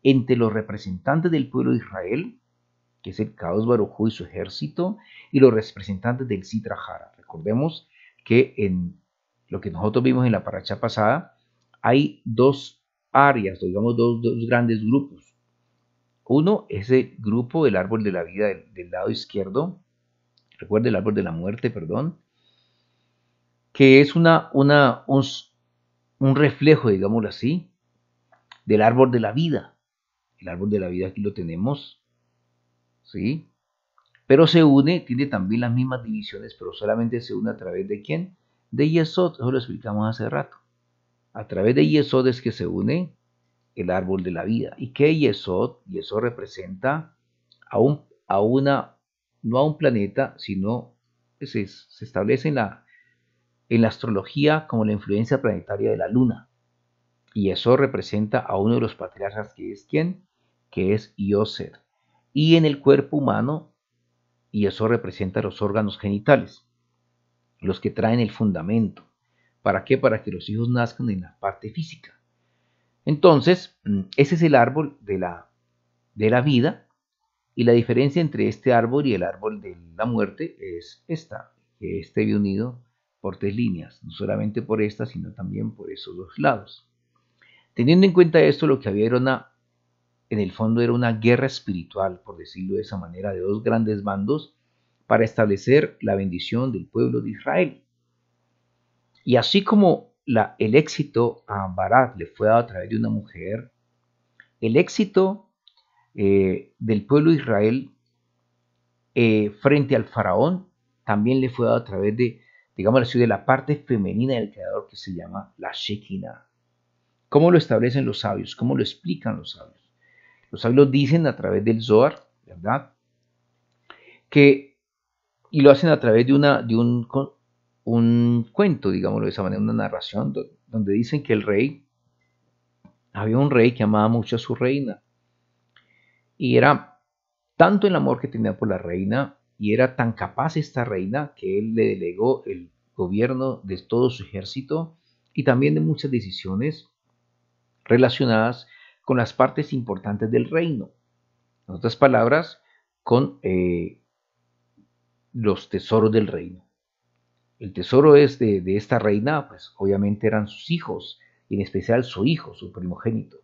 entre los representantes del pueblo de Israel, que es el Kadosh Baruj Hu y su ejército, y los representantes del Sitra Hara. Recordemos que en lo que nosotros vimos en la paracha pasada, hay dos áreas, digamos dos grandes grupos. Uno es el grupo del árbol de la vida del lado izquierdo, recuerda el árbol de la muerte, perdón, que es un reflejo, digámoslo así, del árbol de la vida. El árbol de la vida aquí lo tenemos, ¿sí? Pero se une, tiene también las mismas divisiones, pero solamente se une a través de ¿quién? De Yesod, eso lo explicamos hace rato. A través de Yesod es que se une el árbol de la vida. ¿Y qué Yesod? Yesod representa no a un planeta, sino se establece en la astrología como la influencia planetaria de la luna. Y Yesod representa a uno de los patriarcas, que es ¿quién? Que es Yoser. Y en el cuerpo humano, Yesod representa los órganos genitales, los que traen el fundamento. ¿Para qué? Para que los hijos nazcan en la parte física. Entonces, ese es el árbol de la vida, y la diferencia entre este árbol y el árbol de la muerte es esta, que este vive unido por 3 líneas, no solamente por esta, sino también por esos 2 lados. Teniendo en cuenta esto, lo que había en el fondo era una guerra espiritual, por decirlo de esa manera, de 2 grandes bandos para establecer la bendición del pueblo de Israel. Y así como el éxito a Barak le fue dado a través de una mujer, el éxito del pueblo de Israel frente al faraón también le fue dado a través de, digamos así, de la parte femenina del creador, que se llama la Shekinah. ¿Cómo lo establecen los sabios? ¿Cómo lo explican los sabios? Los sabios dicen a través del Zohar, ¿verdad? Y lo hacen a través de un cuento, digámoslo de esa manera, una narración, donde dicen que había un rey que amaba mucho a su reina, y era tanto el amor que tenía por la reina, y era tan capaz esta reina, que él le delegó el gobierno de todo su ejército y también de muchas decisiones relacionadas con las partes importantes del reino. En otras palabras, con los tesoros del reino. El tesoro es de esta reina, pues obviamente eran sus hijos, y en especial su hijo, su primogénito.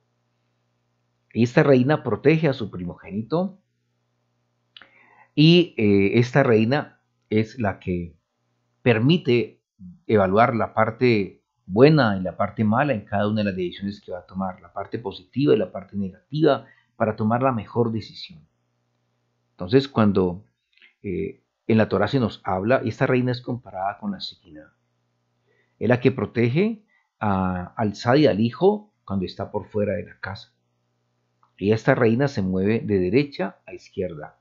Y esta reina protege a su primogénito, y esta reina es la que permite evaluar la parte buena y la parte mala en cada una de las decisiones que va a tomar, la parte positiva y la parte negativa, para tomar la mejor decisión. Entonces, cuando en la Torá se nos habla, esta reina es comparada con la Shekinah. Es la que protege al Sadi, al hijo, cuando está por fuera de la casa. Y esta reina se mueve de derecha a izquierda,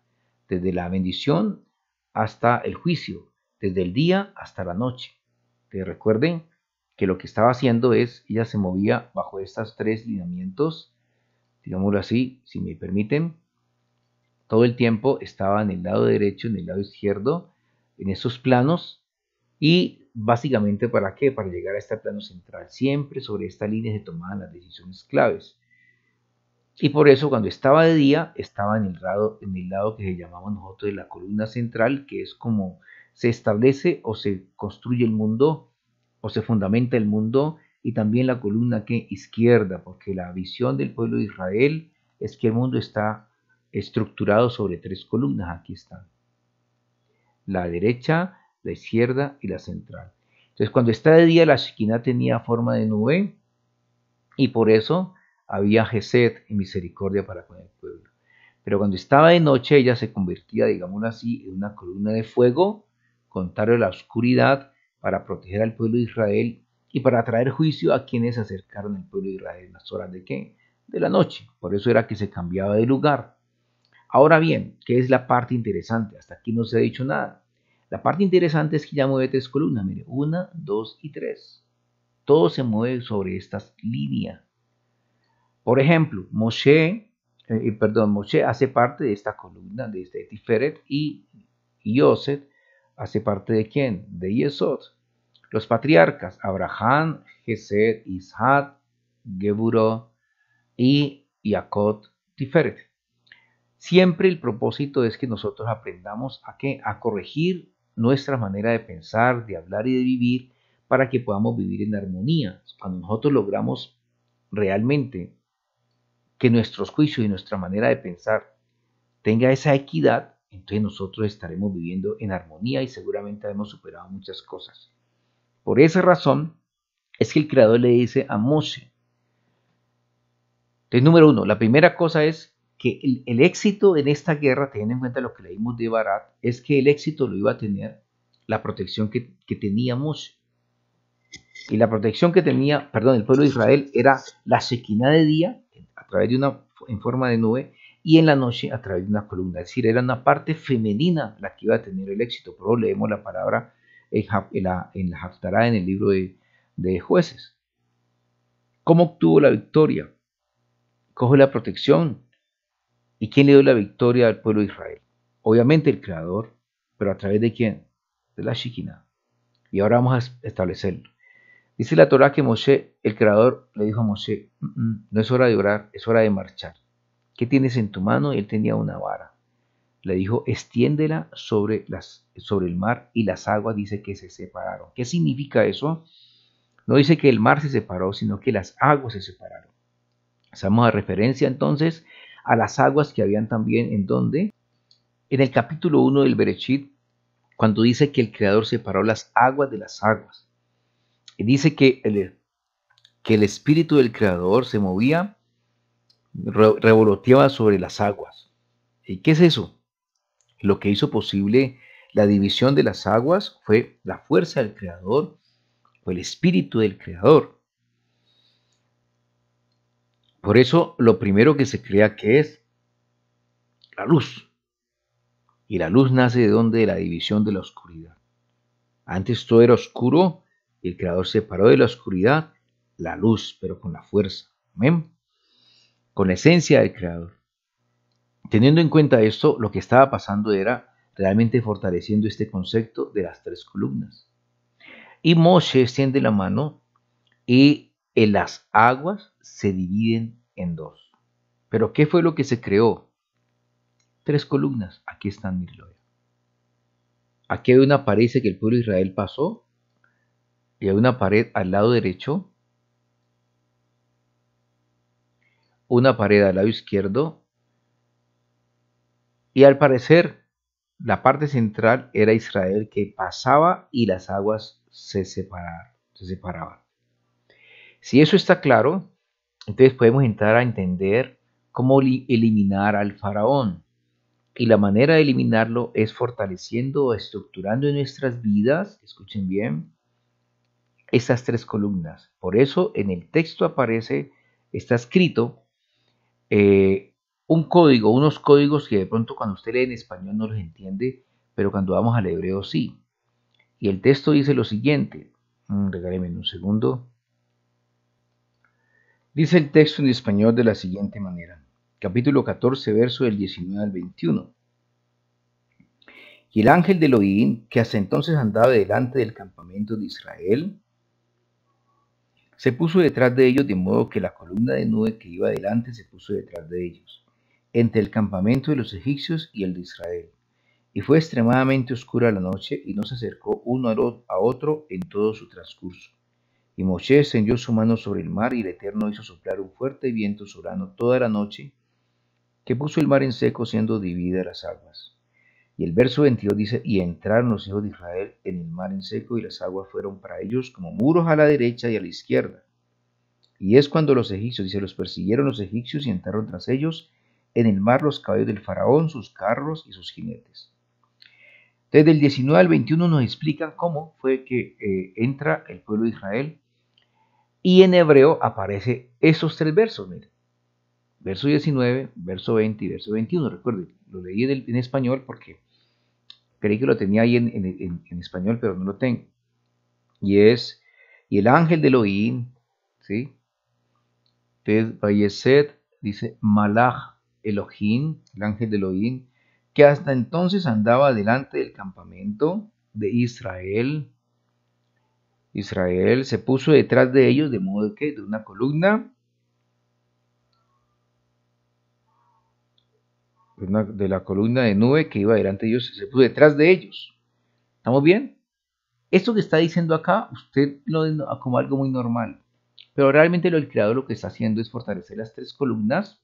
desde la bendición hasta el juicio, desde el día hasta la noche. Que recuerden que lo que estaba haciendo es, ella se movía bajo estos tres lineamientos, digámoslo así, si me permiten. Todo el tiempo estaba en el lado derecho, en el lado izquierdo, en esos planos. Y básicamente, ¿para qué? Para llegar a este plano central. Siempre sobre esta línea se tomaban las decisiones claves. Y por eso, cuando estaba de día, estaba en el lado que llamamos nosotros de la columna central, que es como se establece o se construye el mundo, o se fundamenta el mundo, y también la columna que izquierda, porque la visión del pueblo de Israel es que el mundo está estructurado sobre tres columnas. Aquí están: la derecha, la izquierda y la central. Entonces, cuando está de día, la Shekinah tenía forma de nube, y por eso había Gesed y misericordia para con el pueblo. Pero cuando estaba de noche, ella se convertía, digámoslo así, en una columna de fuego, contrario a la oscuridad, para proteger al pueblo de Israel y para traer juicio a quienes se acercaron al pueblo de Israel en las horas de ¿qué? De la noche. Por eso era que se cambiaba de lugar. Ahora bien, ¿qué es la parte interesante? Hasta aquí no se ha dicho nada. La parte interesante es que ya mueve tres columnas. Mire, 1, 2 y 3. Todo se mueve sobre estas líneas. Por ejemplo, Moshe hace parte de esta columna, de este Tiferet, y Yosef hace parte ¿de quién? De Yesod. Los patriarcas, Abraham, Gesed, Isaac, Geburo y Jacob, Tiferet. Siempre el propósito es que nosotros aprendamos a corregir nuestra manera de pensar, de hablar y de vivir, para que podamos vivir en armonía. Cuando nosotros logramos realmente que nuestros juicios y nuestra manera de pensar tenga esa equidad, entonces nosotros estaremos viviendo en armonía y seguramente hemos superado muchas cosas. Por esa razón es que el Creador le dice a Moshe. Entonces, número uno, la primera cosa es que el éxito en esta guerra, teniendo en cuenta lo que leímos de Barat, es que el éxito lo iba a tener la protección que tenía Moshe. Y la protección que tenía, el pueblo de Israel era la Shekinah de día, a través de en forma de nube, y en la noche a través de una columna. Es decir, era una parte femenina la que iba a tener el éxito. Pero leemos la palabra en la Haftará, en el libro de Jueces. ¿Cómo obtuvo la victoria? Coge la protección. ¿Y quién le dio la victoria al pueblo de Israel? Obviamente el Creador, pero ¿a través de quién? De la Shekinah. Y ahora vamos a establecerlo. Dice la Torá que Moshe, el Creador, le dijo a Moshe: no es hora de orar, es hora de marchar. ¿Qué tienes en tu mano? Y él tenía una vara. Le dijo: extiéndela sobre el mar, y las aguas dice que se separaron. ¿Qué significa eso? No dice que el mar se separó, sino que las aguas se separaron. Hacemos a referencia entonces a las aguas que habían también en donde, en el capítulo 1 del Bereshit, cuando dice que el Creador separó las aguas de las aguas. Y dice que el espíritu del Creador se movía, revoloteaba sobre las aguas. ¿Y qué es eso? Lo que hizo posible la división de las aguas fue la fuerza del Creador, fue el espíritu del Creador. Por eso lo primero que se crea que es la luz. Y la luz nace de donde? De la división de la oscuridad. Antes todo era oscuro y el Creador separó de la oscuridad la luz, pero con la fuerza. Amén. Con la esencia del Creador. Teniendo en cuenta esto, lo que estaba pasando era realmente fortaleciendo este concepto de las tres columnas. Y Moshe extiende la mano y en las aguas se dividen en dos. ¿Pero qué fue lo que se creó? Tres columnas. Aquí están, mi gloria. Aquí hay una pared que el pueblo de Israel pasó y hay una pared al lado derecho, una pared al lado izquierdo y al parecer la parte central era Israel que pasaba y las aguas se separaban. Si eso está claro, entonces podemos entrar a entender cómo eliminar al faraón. Y la manera de eliminarlo es fortaleciendo o estructurando en nuestras vidas, escuchen bien, estas tres columnas. Por eso en el texto aparece, está escrito un código, unos códigos que de pronto cuando usted lee en español no los entiende, pero cuando vamos al hebreo sí. Y el texto dice lo siguiente, regáleme un segundo. Dice el texto en español de la siguiente manera, capítulo 14, verso del 19 al 21. Y el ángel de Elohim, que hasta entonces andaba delante del campamento de Israel, se puso detrás de ellos, de modo que la columna de nube que iba delante se puso detrás de ellos, entre el campamento de los egipcios y el de Israel. Y fue extremadamente oscura la noche, y no se acercó uno a otro en todo su transcurso. Y Moshe extendió su mano sobre el mar, y el Eterno hizo soplar un fuerte viento soberano toda la noche, que puso el mar en seco, siendo divididas las aguas. Y el verso 22 dice, y entraron los hijos de Israel en el mar en seco, y las aguas fueron para ellos como muros a la derecha y a la izquierda. Y es cuando los egipcios, dice, los persiguieron los egipcios y entraron tras ellos en el mar los caballos del faraón, sus carros y sus jinetes. Desde el 19 al 21 nos explican cómo fue que entra el pueblo de Israel. Y en hebreo aparece esos tres versos, miren. Verso 19, verso 20 y verso 21. Recuerden, lo leí en español porque creí que lo tenía ahí en español, pero no lo tengo. Y el ángel de Elohim, ¿sí? Entonces, Vayesed dice Malach Elohim, el ángel de Elohim, que hasta entonces andaba delante del campamento de Israel. Israel se puso detrás de ellos, de modo que de una columna, de la columna de nube que iba delante de ellos, se puso detrás de ellos. ¿Estamos bien? Esto que está diciendo acá, usted lo ve como algo muy normal, pero realmente el Creador lo que está haciendo es fortalecer las tres columnas,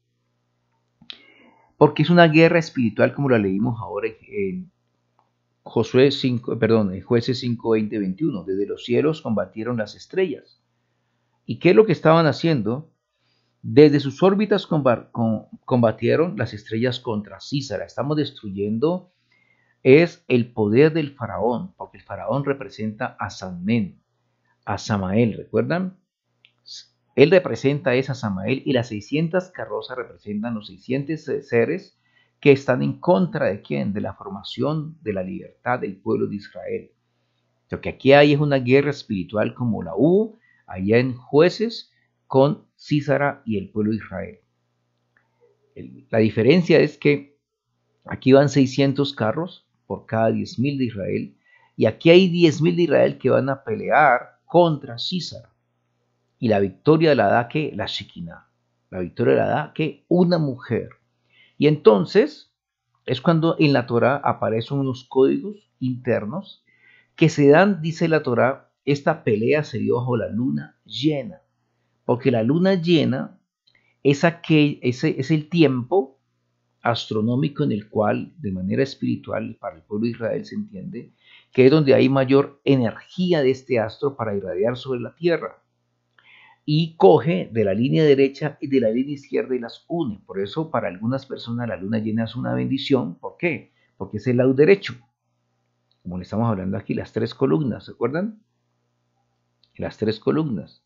porque es una guerra espiritual como la leímos ahora en Jueces 5, 20, 21. Desde los cielos combatieron las estrellas. ¿Y qué es lo que estaban haciendo? Desde sus órbitas combatieron las estrellas contra Císara. Estamos destruyendo es el poder del faraón, porque el faraón representa a Sanmen, a Samael, ¿recuerdan? Él representa a Samael y las 600 carrozas representan los 600 seres que están en contra de quién, de la formación de la libertad del pueblo de Israel. Lo que aquí hay es una guerra espiritual como la hubo allá en Jueces con Císara y el pueblo de Israel. La diferencia es que aquí van 600 carros por cada 10.000 de Israel y aquí hay 10.000 de Israel que van a pelear contra Císara. Y la victoria la da que la Shekinah. La victoria la da que una mujer. Y entonces es cuando en la Torah aparecen unos códigos internos que se dan, dice la Torah, esta pelea se dio bajo la luna llena. Porque la luna llena es el tiempo astronómico en el cual, de manera espiritual, para el pueblo de Israel se entiende, que es donde hay mayor energía de este astro para irradiar sobre la tierra. Y coge de la línea derecha y de la línea izquierda y las une. Por eso para algunas personas la luna llena es una bendición. ¿Por qué? Porque es el lado derecho. Como le estamos hablando aquí, las tres columnas, ¿se acuerdan? Las tres columnas.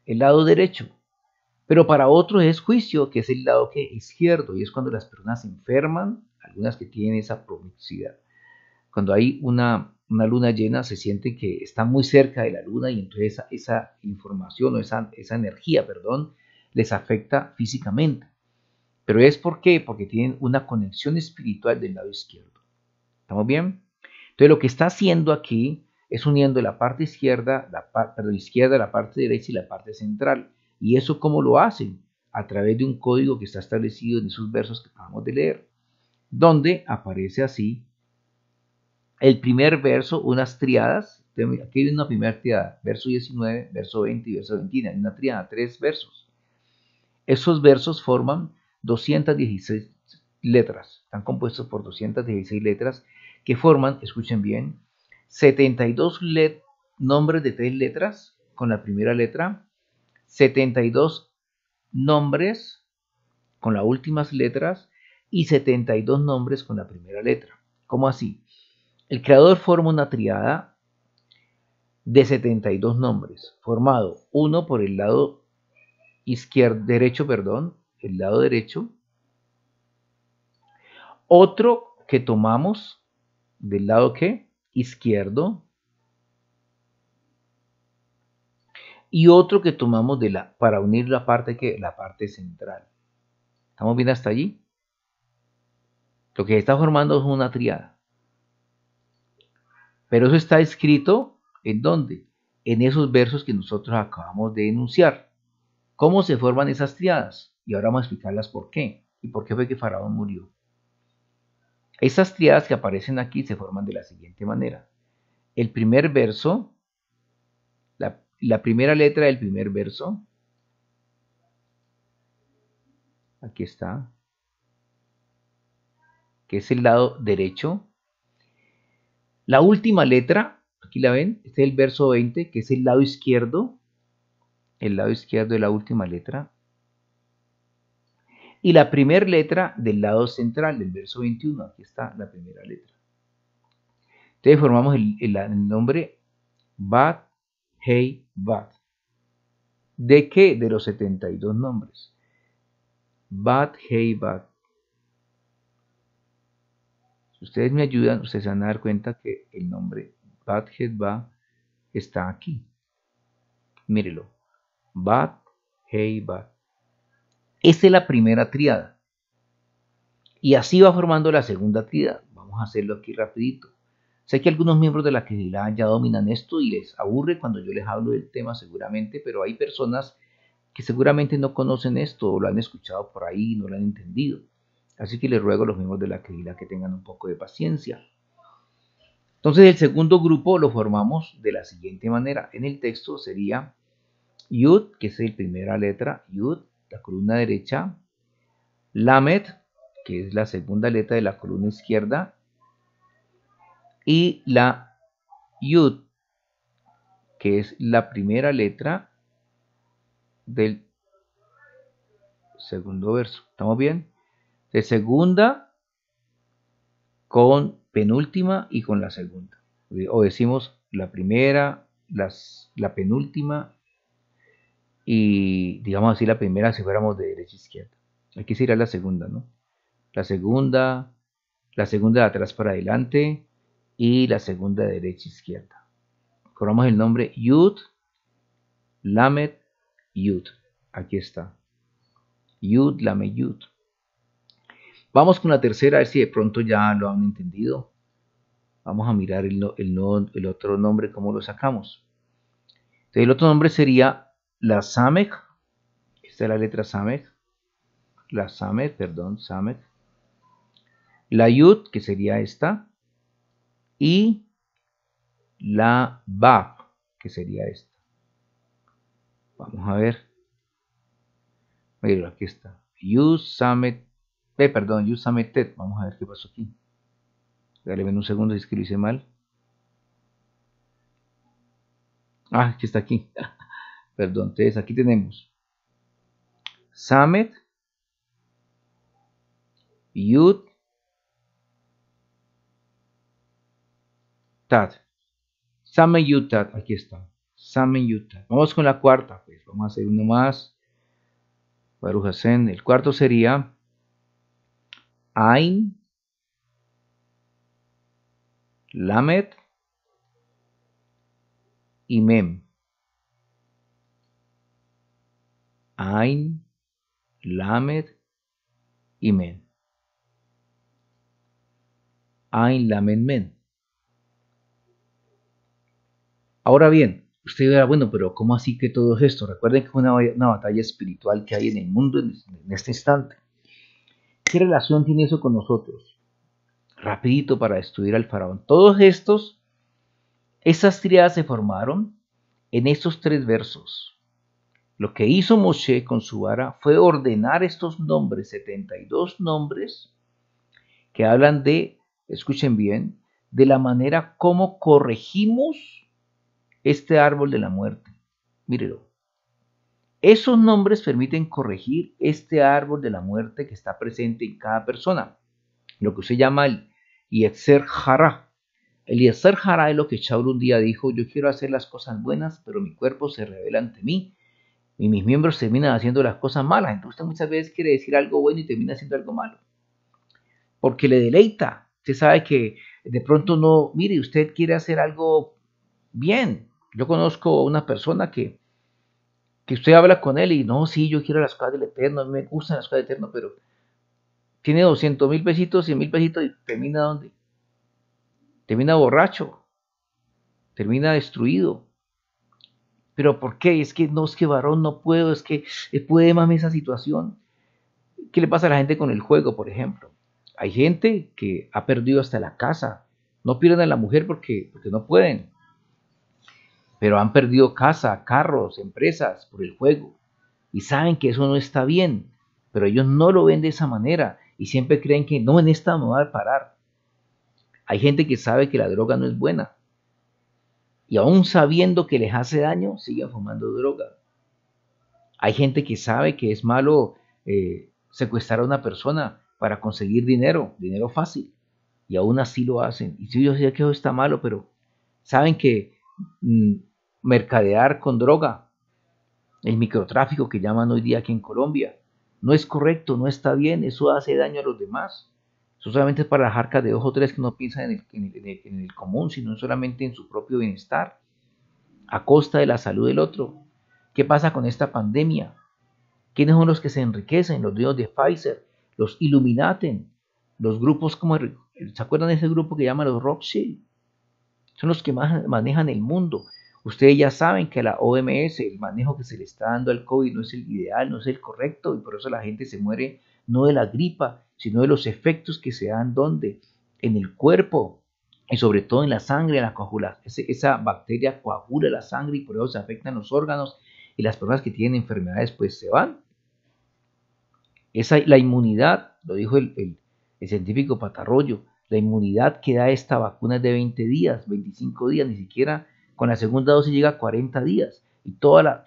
El lado derecho. Pero para otros es juicio, que es el lado que izquierdo, y es cuando las personas se enferman, algunas que tienen esa promiscuidad. Cuando hay una luna llena, se siente que está muy cerca de la luna y entonces esa información o esa energía, perdón, les afecta físicamente. Pero es ¿por qué? Porque tienen una conexión espiritual del lado izquierdo. ¿Estamos bien? Entonces lo que está haciendo aquí es uniendo la parte izquierda, la parte derecha y la parte central. ¿Y eso cómo lo hacen? A través de un código que está establecido en esos versos que acabamos de leer, donde aparece así el primer verso, unas triadas. Aquí hay una primera triada, verso 19, verso 20 y verso 21. Hay una triada, 3 versos. Esos versos forman 216 letras, están compuestos por 216 letras que forman, escuchen bien, 72 nombres de 3 letras con la primera letra, 72 nombres con las últimas letras y 72 nombres con la primera letra. ¿Cómo así? El creador forma una triada de 72 nombres, formado uno por el lado derecho, el lado derecho, otro que tomamos del lado ¿qué? Izquierdo, y otro que tomamos para unir la parte central. ¿Estamos bien hasta allí? Lo que está formando es una triada. Pero eso está escrito ¿en dónde? En esos versos que nosotros acabamos de enunciar. ¿Cómo se forman esas triadas? Y ahora vamos a explicarlas por qué. Y por qué fue que Faraón murió. Esas triadas que aparecen aquí se forman de la siguiente manera. El primer verso, la primera letra del primer verso, aquí está, que es el lado derecho. La última letra, aquí la ven, este es el verso 20, que es el lado izquierdo de la última letra. Y la primera letra del lado central, del verso 21, aquí está la primera letra. Entonces formamos el nombre Bat, Hei, Bat. ¿De qué? De los 72 nombres. Bat, Hei, Bat. Si ustedes me ayudan, ustedes van a dar cuenta que el nombre Bat, Hei, Bat está aquí. Mírelo. Bat, Hei, Bat. Esta es la primera tríada. Y así va formando la segunda tríada. Vamos a hacerlo aquí rapidito. Sé que algunos miembros de la Kehilá ya dominan esto y les aburre cuando yo les hablo del tema seguramente, pero hay personas que seguramente no conocen esto o lo han escuchado por ahí y no lo han entendido. Así que les ruego a los miembros de la Kehilá que tengan un poco de paciencia. Entonces el segundo grupo lo formamos de la siguiente manera. En el texto sería Yud, que es la primera letra, Yud, la columna derecha, Lamed, que es la segunda letra de la columna izquierda, y la Yud, que es la primera letra del segundo verso. ¿Estamos bien? De segunda con penúltima y con la segunda. O decimos la primera, la penúltima y digamos así la primera si fuéramos de derecha a izquierda. Aquí sería la segunda, ¿no? La segunda de atrás para adelante y la segunda de derecha a izquierda. Formamos el nombre Yud, Lamed, Yud. Aquí está. Yud, Lamed, Yud. Vamos con la tercera, a ver si de pronto ya lo han entendido. Vamos a mirar el otro nombre, cómo lo sacamos. Entonces, el otro nombre sería la Samech. Esta es la letra Samech. La Samech, perdón, Samech. La Yud, que sería esta. Y la Bab, que sería esta. Vamos a ver. Mira, aquí está. Yud Samet. Perdón, Yud Sametet. Vamos a ver qué pasó aquí. Dale un segundo si es que lo hice mal. Ah, que está aquí. Perdón, entonces aquí tenemos Samet, Yud, Tat. Samet, Yud, Tat. Aquí está. Samet, Yud, Tat. Vamos con la cuarta, pues. Vamos a hacer uno más. Baruch Hashem. El cuarto sería Ain, Lamed y Mem. Ain, Lamed y Men. Ain, Lamed, Men. Ahora bien, usted dirá, bueno, pero ¿cómo así que todo esto? Recuerden que es una batalla espiritual que hay en el mundo en este instante. ¿Qué relación tiene eso con nosotros? Rapidito para destruir al faraón. Todos estas tríadas se formaron en estos 3 versos. Lo que hizo Moshe con su vara fue ordenar estos nombres, 72 nombres, que hablan de, escuchen bien, de la manera como corregimos este árbol de la muerte. Mírelo. Esos nombres permiten corregir este árbol de la muerte que está presente en cada persona. Lo que usted llama el Yetzer Hara. El Yetzer Hara es lo que Shaul un día dijo: yo quiero hacer las cosas buenas, pero mi cuerpo se revela ante mí y mis miembros terminan haciendo las cosas malas. Entonces usted muchas veces quiere decir algo bueno y termina haciendo algo malo, porque le deleita. Usted sabe que de pronto no, mire, usted quiere hacer algo bien. Yo conozco a una persona que usted habla con él y no, sí, yo quiero las cosas del Eterno, me gustan las cosas del Eterno, pero tiene 200,000 pesitos, 100,000 pesitos y termina ¿dónde? Termina borracho, termina destruido. ¿Pero por qué? Es que no, es que varón no puedo, es que puede más esa situación. ¿Qué le pasa a la gente con el juego, por ejemplo? Hay gente que ha perdido hasta la casa. No pierden a la mujer porque no pueden, pero han perdido casa, carros, empresas por el juego. Y saben que eso no está bien, pero ellos no lo ven de esa manera y siempre creen que no, en esta no va a parar. Hay gente que sabe que la droga no es buena y aún sabiendo que les hace daño, siguen fumando droga. Hay gente que sabe que es malo secuestrar a una persona para conseguir dinero fácil, y aún así lo hacen. Y sí, yo sé que eso está malo, pero saben que mercadear con droga, el microtráfico que llaman hoy día aquí en Colombia, no es correcto, no está bien, eso hace daño a los demás. Eso solamente es para las arcas de 2 o 3 que no piensan en el común, sino solamente en su propio bienestar, a costa de la salud del otro. ¿Qué pasa con esta pandemia? ¿Quiénes son los que se enriquecen? Los dueños de Pfizer, los Illuminati, los grupos como, ¿se acuerdan de ese grupo que llaman los Rothschild? Son los que más manejan el mundo. Ustedes ya saben que la OMS, el manejo que se le está dando al COVID no es el ideal, no es el correcto, y por eso la gente se muere no de la gripa, sino de los efectos que se dan donde en el cuerpo y sobre todo en la sangre, en la coagulación. Esa bacteria coagula la sangre y por eso se afectan los órganos, y las personas que tienen enfermedades pues se van. La inmunidad, lo dijo el científico Patarroyo, la inmunidad que da esta vacuna es de 20 días, 25 días, ni siquiera con la segunda dosis llega a 40 días. Y toda la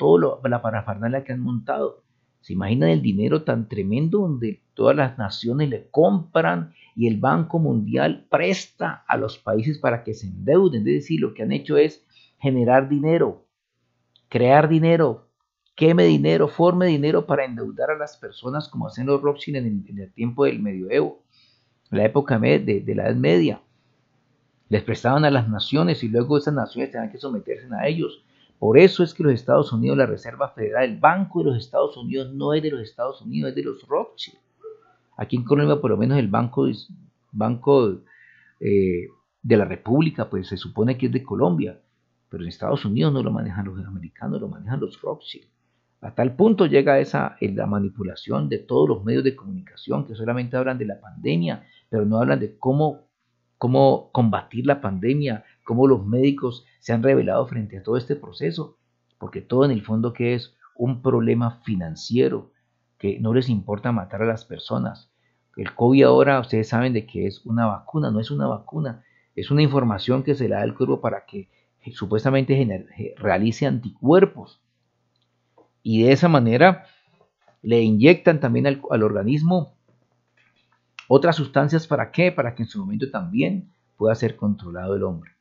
parafernalia que han montado. ¿Se imaginan el dinero tan tremendo donde todas las naciones le compran y el Banco Mundial presta a los países para que se endeuden? Es decir, lo que han hecho es generar dinero, crear dinero, queme dinero, forme dinero para endeudar a las personas, como hacen los Rothschild en el tiempo del medioevo, en la época de la Edad Media. Les prestaban a las naciones y luego esas naciones tenían que someterse a ellos. Por eso es que los Estados Unidos, la Reserva Federal, el Banco de los Estados Unidos no es de los Estados Unidos, es de los Rothschild. Aquí en Colombia, por lo menos el banco de la República, pues se supone que es de Colombia, pero en Estados Unidos no lo manejan los americanos, lo manejan los Rothschild. A tal punto llega la manipulación de todos los medios de comunicación que solamente hablan de la pandemia, pero no hablan de cómo combatir la pandemia, cómo los médicos se han revelado frente a todo este proceso, porque todo en el fondo que es un problema financiero, que no les importa matar a las personas. El COVID ahora ustedes saben de que es una vacuna, no es una vacuna, es una información que se le da al cuerpo para que supuestamente realice anticuerpos, y de esa manera le inyectan también al organismo otras sustancias. ¿Para qué? Para que en su momento también pueda ser controlado el hombre.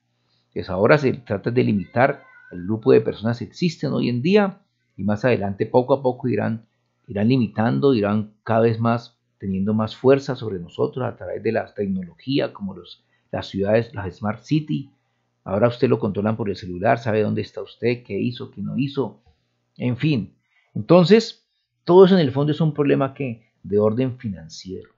Entonces ahora se trata de limitar el grupo de personas que existen hoy en día, y más adelante poco a poco irán irán limitando, irán cada vez más teniendo más fuerza sobre nosotros a través de la tecnología, como las ciudades, las Smart City. Ahora usted lo controlan por el celular, sabe dónde está usted, qué hizo, qué no hizo, en fin. Entonces, todo eso en el fondo es un problema de orden financiero.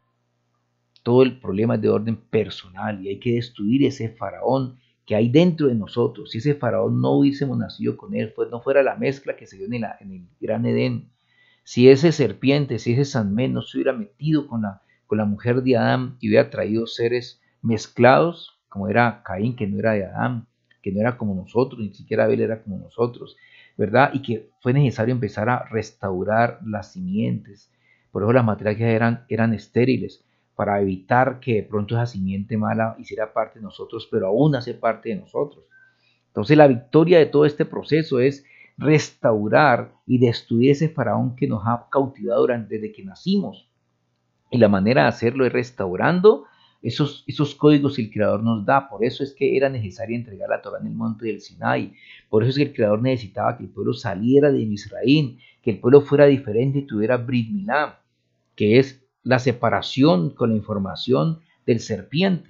Todo el problema es de orden personal y hay que destruir ese faraón que hay dentro de nosotros. Si ese faraón no hubiésemos nacido con él, pues no fuera la mezcla que se dio en el Gran Edén, si ese serpiente, si ese Sanmén no se hubiera metido con la mujer de Adán y hubiera traído seres mezclados, como era Caín, que no era de Adán, que no era como nosotros, ni siquiera Abel era como nosotros, ¿verdad? Y que fue necesario empezar a restaurar las simientes. Por eso las matriarcas eran estériles, para evitar que de pronto esa simiente mala hiciera parte de nosotros, pero aún hace parte de nosotros. Entonces la victoria de todo este proceso es restaurar y destruir ese faraón que nos ha cautivado desde que nacimos. Y la manera de hacerlo es restaurando esos códigos que el Creador nos da. Por eso es que era necesario entregar la Torá en el monte del Sinai. Por eso es que el Creador necesitaba que el pueblo saliera de Misraín, que el pueblo fuera diferente y tuviera Brit Milá, que es la separación con la información del serpiente.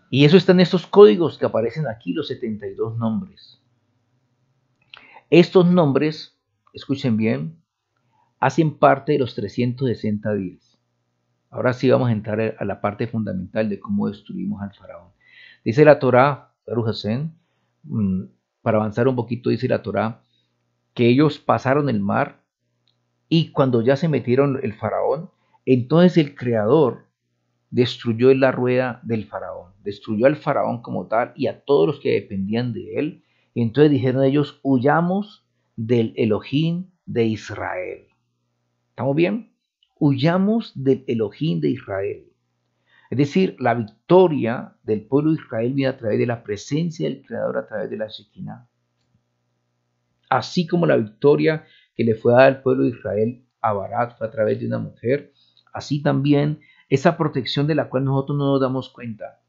Y eso está en estos códigos que aparecen aquí, los 72 nombres. Estos nombres, escuchen bien, hacen parte de los 360 días. Ahora sí vamos a entrar a la parte fundamental de cómo destruimos al faraón. Dice la Torá, para avanzar un poquito, dice la Torá, que ellos pasaron el mar y cuando ya se metieron el faraón, entonces el Creador destruyó la rueda del faraón, destruyó al faraón como tal y a todos los que dependían de él. Y entonces dijeron ellos, huyamos del Elohim de Israel. ¿Estamos bien? Huyamos del Elohim de Israel. Es decir, la victoria del pueblo de Israel viene a través de la presencia del Creador, a través de la Shekinah. Así como la victoria que le fue dada al pueblo de Israel a Barak fue a través de una mujer, así también esa protección de la cual nosotros no nos damos cuenta,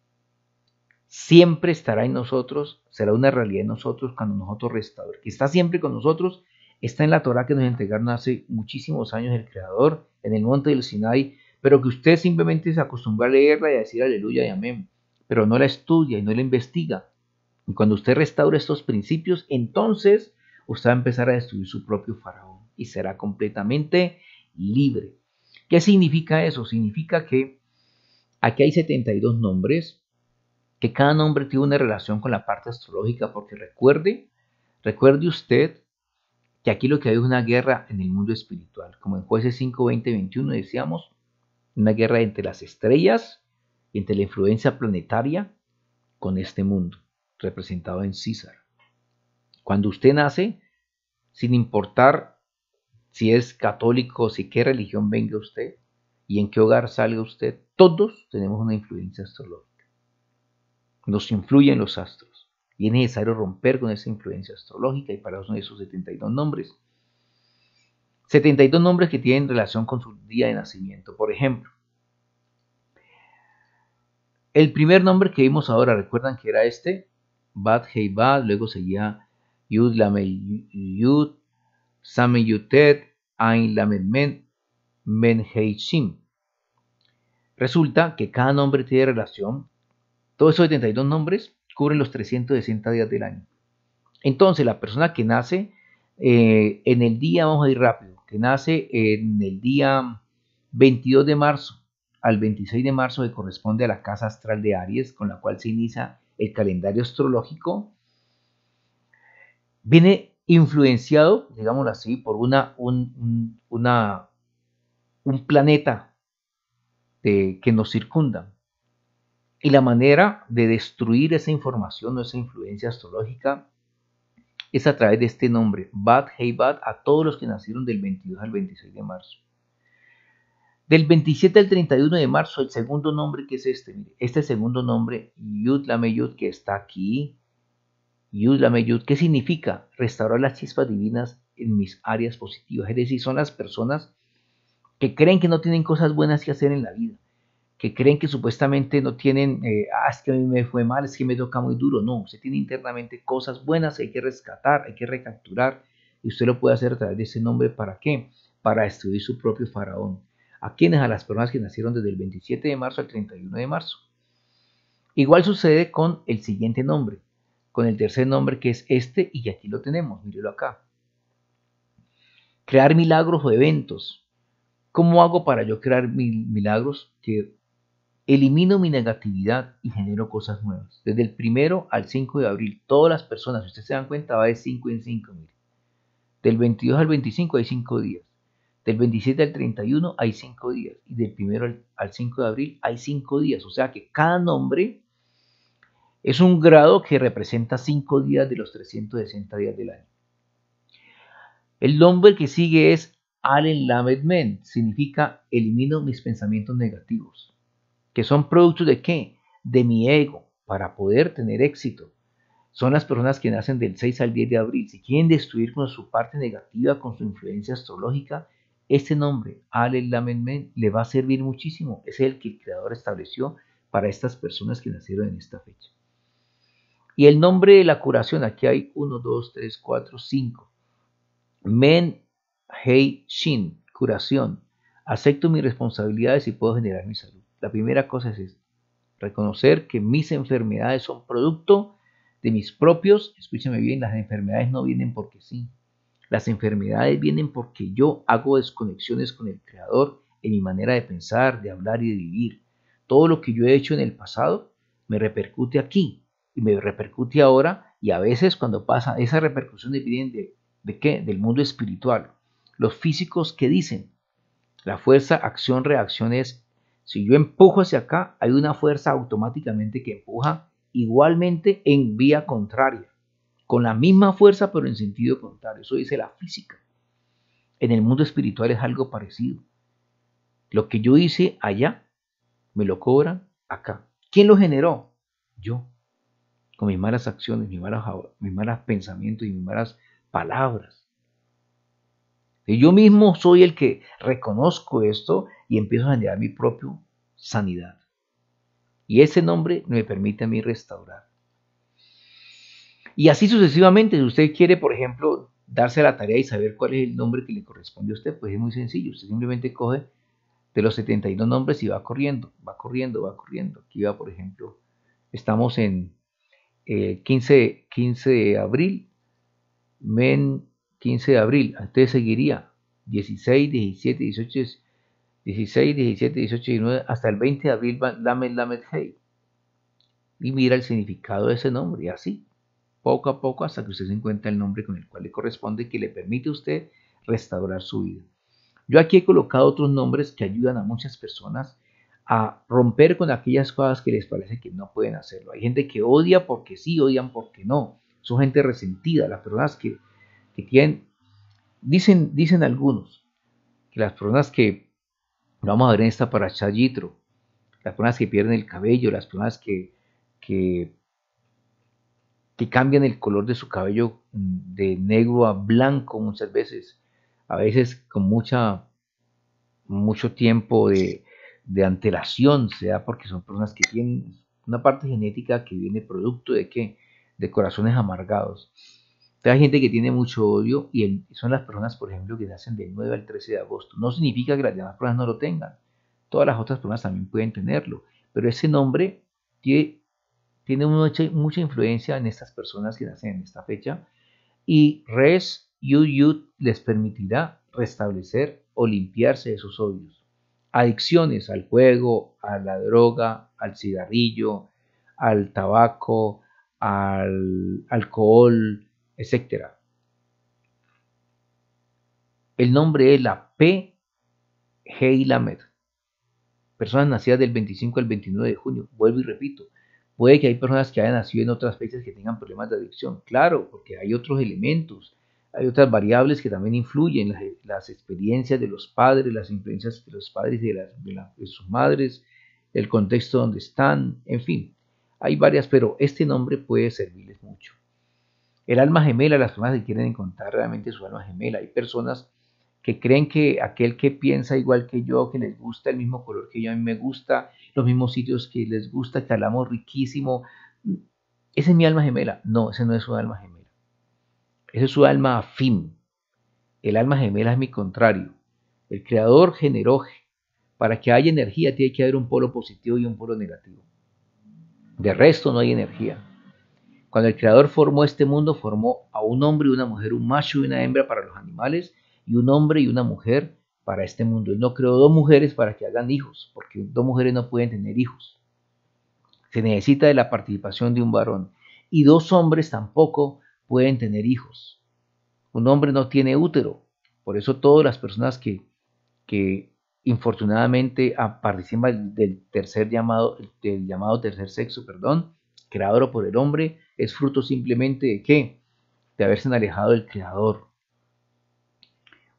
siempre estará en nosotros, será una realidad en nosotros cuando nosotros restauremos, que está siempre con nosotros, está en la Torá que nos entregaron hace muchísimos años el Creador, en el monte del Sinai, pero que usted simplemente se acostumbra a leerla y a decir aleluya y amén, pero no la estudia y no la investiga. Y cuando usted restaure estos principios, entonces usted va a empezar a destruir su propio faraón y será completamente libre. ¿Qué significa eso? Significa que aquí hay 72 nombres, que cada nombre tiene una relación con la parte astrológica, porque recuerde usted que aquí lo que hay es una guerra en el mundo espiritual, como en Jueces 5, 20, 21 decíamos, una guerra entre las estrellas y entre la influencia planetaria con este mundo, representado en César. Cuando usted nace, sin importar si es católico, si qué religión venga usted y en qué hogar salga usted, todos tenemos una influencia astrológica. Nos influyen los astros y es necesario romper con esa influencia astrológica y para eso son esos 72 nombres. 72 nombres que tienen relación con su día de nacimiento. Por ejemplo, el primer nombre que vimos ahora, ¿recuerdan que era este? Bat Hei Bat, luego seguía Yud Lamed Yud, Samen Yutet, Ain Lamed Men, Men Hei Shim. Resulta que cada nombre tiene relación. Todos esos 72 nombres cubren los 360 días del año. Entonces, la persona que nace en el día, vamos a ir rápido, que nace en el día 22 de marzo al 26 de marzo, que corresponde a la casa astral de Aries, con la cual se inicia el calendario astrológico, viene influenciado, digámoslo así, por un planeta que nos circunda. Y la manera de destruir esa información o esa influencia astrológica es a través de este nombre, Bat Hei Bat, a todos los que nacieron del 22 al 26 de marzo. Del 27 al 31 de marzo, el segundo nombre que es este segundo nombre, Yud Lamed Yud, que está aquí, Yud Lamed Yud, ¿qué significa? Restaurar las chispas divinas en mis áreas positivas. Es decir, son las personas que creen que no tienen cosas buenas que hacer en la vida, que creen que supuestamente no tienen, es que a mí me fue mal, es que me toca muy duro. No, usted tiene internamente cosas buenas que hay que rescatar, hay que recapturar, y usted lo puede hacer a través de ese nombre. ¿Para qué? para destruir su propio faraón. ¿A quiénes? A las personas que nacieron desde el 27 de marzo al 31 de marzo. Igual sucede con el siguiente nombre, con el tercer nombre que es este, y aquí lo tenemos, mírelo acá. Crear milagros o eventos. ¿Cómo hago para yo crear milagros? Que elimino mi negatividad y genero cosas nuevas. Desde el 1 al 5 de abril, todas las personas, si ustedes se dan cuenta, va de 5 en 5. Mire. Del 22 al 25 hay 5 días. Del 27 al 31 hay 5 días. Y del 1 al 5 de abril hay 5 días. O sea que cada nombre es un grado que representa 5 días de los 360 días del año. El nombre que sigue es Alen Lamed Men. Significa elimino mis pensamientos negativos. ¿Que son productos de qué? De mi ego, para poder tener éxito. Son las personas que nacen del 6 al 10 de abril. Si quieren destruir con su parte negativa, con su influencia astrológica, este nombre, Alel Lamed Men, le va a servir muchísimo. Es el que el creador estableció para estas personas que nacieron en esta fecha. Y el nombre de la curación, aquí hay 1, 2, 3, 4, 5. Men Hei Shin, curación. Acepto mis responsabilidades y puedo generar mi salud. La primera cosa es esta, reconocer que mis enfermedades son producto de mis propios, escúchame bien, las enfermedades no vienen porque sí. Las enfermedades vienen porque yo hago desconexiones con el Creador en mi manera de pensar, de hablar y de vivir. Todo lo que yo he hecho en el pasado me repercute aquí y me repercute ahora, y a veces cuando pasa esas repercusiones vienen ¿de qué? Del mundo espiritual. Los físicos, ¿qué dicen? La fuerza, acción, reacción es, si yo empujo hacia acá, hay una fuerza automáticamente que empuja igualmente en vía contraria, con la misma fuerza pero en sentido contrario. Eso dice la física. En el mundo espiritual es algo parecido. Lo que yo hice allá, me lo cobran acá. ¿Quién lo generó? Yo, con mis malas acciones, mis malos pensamientos y mis malas palabras. Yo mismo soy el que reconozco esto y empiezo a generar mi propia sanidad. Y ese nombre me permite a mí restaurar. Y así sucesivamente, si usted quiere, por ejemplo, darse la tarea y saber cuál es el nombre que le corresponde a usted, pues es muy sencillo. Usted simplemente coge de los 72 nombres y va corriendo, va corriendo, va corriendo. Aquí va, por ejemplo, estamos en 15 de abril, 15 de abril, antes seguiría 16, 17, 18, 16, 17, 18, 19, hasta el 20 de abril Lamed Lamed Hey. Y mira el significado de ese nombre, y así, poco a poco, hasta que usted se encuentre el nombre con el cual le corresponde, que le permite a usted restaurar su vida. Yo aquí he colocado otros nombres que ayudan a muchas personas a romper con aquellas cosas que les parece que no pueden hacerlo. Hay gente que odia porque sí, odian porque no. Son gente resentida, las personas que tienen, dicen algunos, que las personas que, vamos a ver en esta parashá Yitro, las personas que pierden el cabello, las personas que cambian el color de su cabello de negro a blanco muchas veces, a veces con mucho tiempo de antelación, se da porque son personas que tienen una parte genética que viene producto de ¿qué? De corazones amargados. Hay gente que tiene mucho odio y son las personas, por ejemplo, que nacen del 9 al 13 de agosto. No significa que las demás personas no lo tengan. Todas las otras personas también pueden tenerlo. Pero ese nombre tiene mucha influencia en estas personas que nacen en esta fecha. Y Res Yud les permitirá restablecer o limpiarse de sus odios. Adicciones al juego, a la droga, al cigarrillo, al tabaco, al alcohol, etc. El nombre es la P. Hei Lamed. Personas nacidas del 25 al 29 de junio. Vuelvo y repito. Puede que hay personas que hayan nacido en otras fechas que tengan problemas de adicción. Claro, porque hay otros elementos. Hay otras variables que también influyen. Las experiencias de los padres, las influencias de los padres y de sus madres, el contexto donde están, en fin. Hay varias, pero este nombre puede servirles mucho. El alma gemela, las personas que quieren encontrar realmente su alma gemela. Hay personas que creen que aquel que piensa igual que yo, que les gusta el mismo color que yo, a mí me gusta, los mismos sitios que les gusta, que hablamos riquísimo, esa es mi alma gemela. No, ese no es su alma gemela. Ese es su alma afín. El alma gemela es mi contrario. El Creador generó. Para que haya energía tiene que haber un polo positivo y un polo negativo. De resto no hay energía. Cuando el Creador formó este mundo, formó a un hombre y una mujer, un macho y una hembra para los animales, y un hombre y una mujer para este mundo. Él no creó dos mujeres para que hagan hijos, porque dos mujeres no pueden tener hijos. Se necesita de la participación de un varón. Y dos hombres tampoco pueden tener hijos. Un hombre no tiene útero. Por eso todas las personas que infortunadamente participan del llamado tercer sexo, creado por el hombre, es fruto simplemente de ¿qué? De haberse alejado del Creador.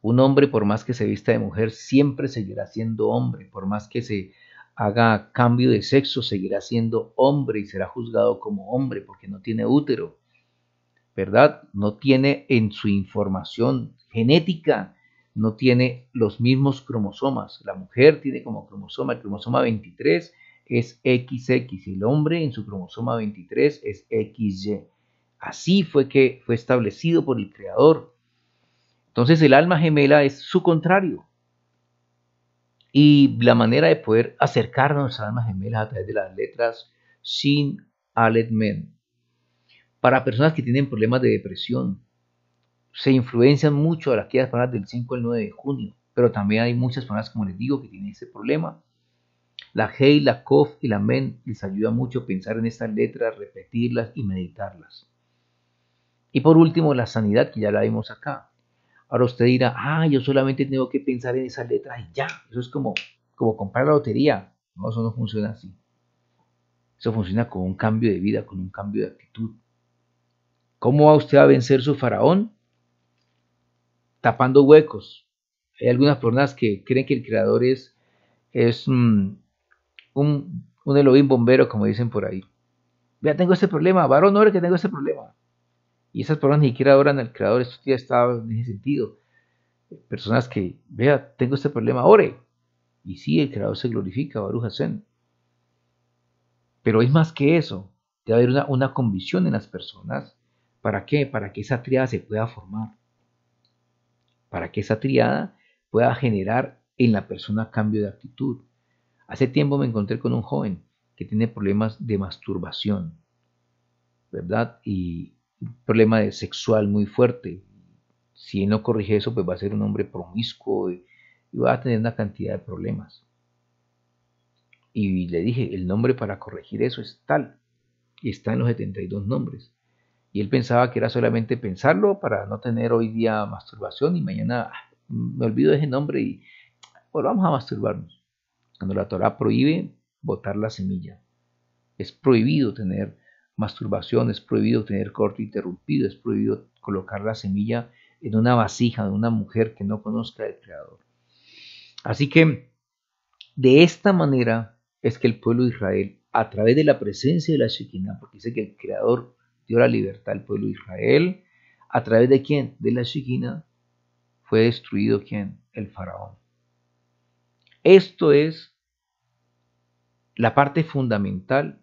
Un hombre, por más que se vista de mujer, siempre seguirá siendo hombre. Por más que se haga cambio de sexo, seguirá siendo hombre y será juzgado como hombre porque no tiene útero, ¿verdad? No tiene en su información genética, no tiene los mismos cromosomas. La mujer tiene como cromosoma, el cromosoma 23 es XX y el hombre en su cromosoma 23 es XY. Así fue que fue establecido por el Creador. Entonces el alma gemela es su contrario. Y la manera de poder acercarnos a almas gemelas a través de las letras Shin, Aleph, Men. Para personas que tienen problemas de depresión, se influencian mucho a aquellas personas del 5 al 9 de junio, pero también hay muchas personas, como les digo, que tienen ese problema. La Hei, la Kof y la Men les ayuda mucho a pensar en estas letras, repetirlas y meditarlas. Y por último, la sanidad, que ya la vimos acá. Ahora usted dirá, yo solamente tengo que pensar en esas letras y ya. Eso es como comprar la lotería. No, eso no funciona así. Eso funciona con un cambio de vida, con un cambio de actitud. ¿Cómo va usted a vencer su faraón? Tapando huecos. Hay algunas personas que creen que el creador es un Elohim bombero, como dicen por ahí. Vea, tengo este problema, varón, no que tengo este problema. Y esas personas ni siquiera oran al creador. Esto ya está en ese sentido. Personas que, vea, tengo este problema, ore. Y sí, el creador se glorifica, Baruch Hashem. Pero es más que eso. Debe haber una convicción en las personas. ¿Para qué? Para que esa tríada se pueda formar. Para que esa tríada pueda generar en la persona cambio de actitud. Hace tiempo me encontré con un joven que tiene problemas de masturbación, ¿verdad? Y un problema sexual muy fuerte. Si él no corrige eso, pues va a ser un hombre promiscuo y va a tener una cantidad de problemas. Y le dije, el nombre para corregir eso es tal. Y está en los 72 nombres. Y él pensaba que era solamente pensarlo para no tener hoy día masturbación y mañana me olvido de ese nombre y bueno, vamos a masturbarnos. Cuando la Torah prohíbe botar la semilla. Es prohibido tener masturbación, es prohibido tener corte interrumpido, es prohibido colocar la semilla en una vasija de una mujer que no conozca al Creador. Así que de esta manera es que el pueblo de Israel, a través de la presencia de la Shekinah, porque dice que el Creador dio la libertad al pueblo de Israel, a través de quién, de la Shekinah, fue destruido quién, el faraón. Esto es la parte fundamental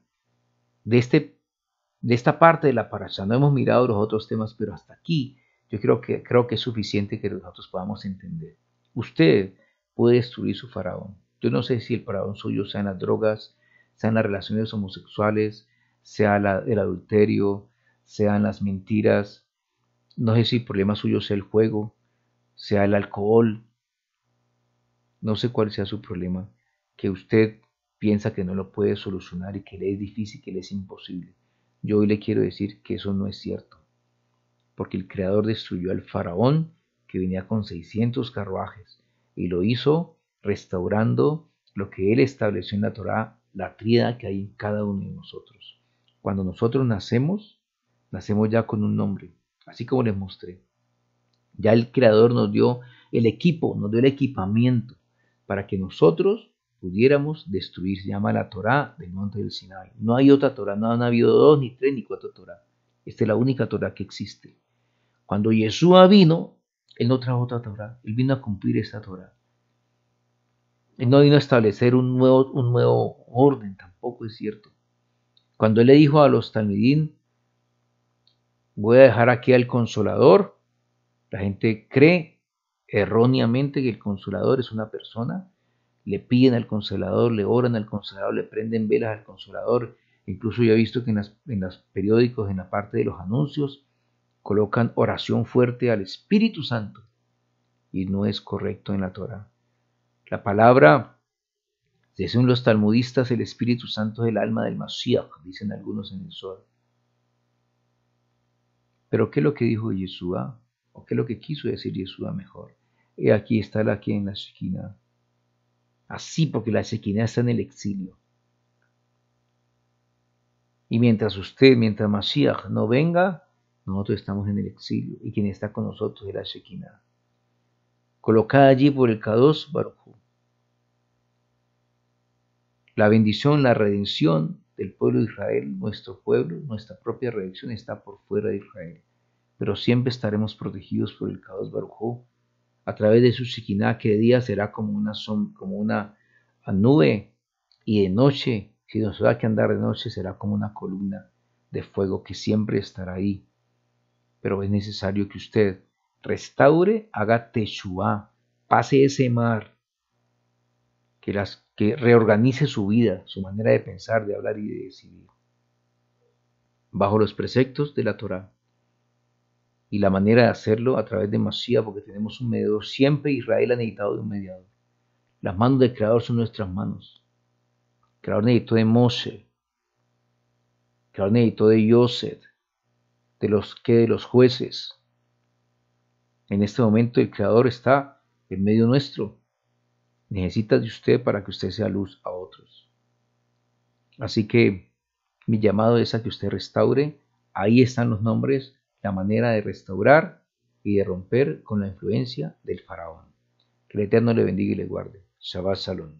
de esta parte de la parasha. No hemos mirado los otros temas, pero hasta aquí yo creo que es suficiente que nosotros podamos entender. Usted puede destruir su faraón. Yo no sé si el faraón suyo sea en las drogas, sea en las relaciones homosexuales, sea el adulterio, sean las mentiras. No sé si el problema suyo sea el juego, sea el alcohol. No sé cuál sea su problema, que usted piensa que no lo puede solucionar y que le es difícil, que le es imposible. Yo hoy le quiero decir que eso no es cierto, porque el Creador destruyó al faraón que venía con 600 carruajes y lo hizo restaurando lo que él estableció en la Torá, la tríada que hay en cada uno de nosotros. Cuando nosotros nacemos ya con un nombre, así como les mostré. Ya el Creador nos dio el equipo, nos dio el equipamiento para que nosotros pudiéramos destruir. Se llama la Torá del monte del Sinai. No hay otra Torá, no han habido 2, ni 3, ni 4 Torá. Esta es la única Torá que existe. Cuando Yeshua vino, Él no trajo otra Torá, Él vino a cumplir esta Torá. Él no vino a establecer un nuevo orden, tampoco es cierto. Cuando Él le dijo a los Talmidín, voy a dejar aquí al Consolador, la gente cree erróneamente que el Consolador es una persona, le piden al Consolador, le oran al Consolador, le prenden velas al Consolador. Incluso yo he visto que en los periódicos, en la parte de los anuncios, colocan oración fuerte al Espíritu Santo y no es correcto en la Torá. La palabra, según los talmudistas, el Espíritu Santo es el alma del Mashiach, dicen algunos en el Zohar. Pero ¿qué es lo que dijo Yeshua? ¿O qué es lo que quiso decir Yeshua mejor? Y aquí está aquí en la Shekinah. Así, porque la Shekinah está en el exilio. Y mientras Mashiach no venga, nosotros estamos en el exilio. Y quien está con nosotros es la Shekinah, colocada allí por el Kadosh Baruj Hu. La bendición, la redención del pueblo de Israel, nuestro pueblo, nuestra propia redención está por fuera de Israel. Pero siempre estaremos protegidos por el Kadosh Baruj Hu a través de su Shekinah, que de día será como una nube, y de noche, si nos da que andar de noche, será como una columna de fuego que siempre estará ahí. Pero es necesario que usted restaure, haga teshuá, pase ese mar, que reorganice su vida, su manera de pensar, de hablar y de decidir, bajo los preceptos de la Torá. Y la manera de hacerlo a través de Mashiach, porque tenemos un mediador. Siempre Israel ha necesitado de un mediador. Las manos del Creador son nuestras manos. El Creador necesitó de Moshe. El Creador necesitó de Yosef, de los jueces. En este momento el Creador está en medio nuestro. Necesita de usted para que usted sea luz a otros. Así que mi llamado es a que usted restaure. Ahí están los nombres, la manera de restaurar y de romper con la influencia del faraón. Que el Eterno le bendiga y le guarde. Shabbat Shalom.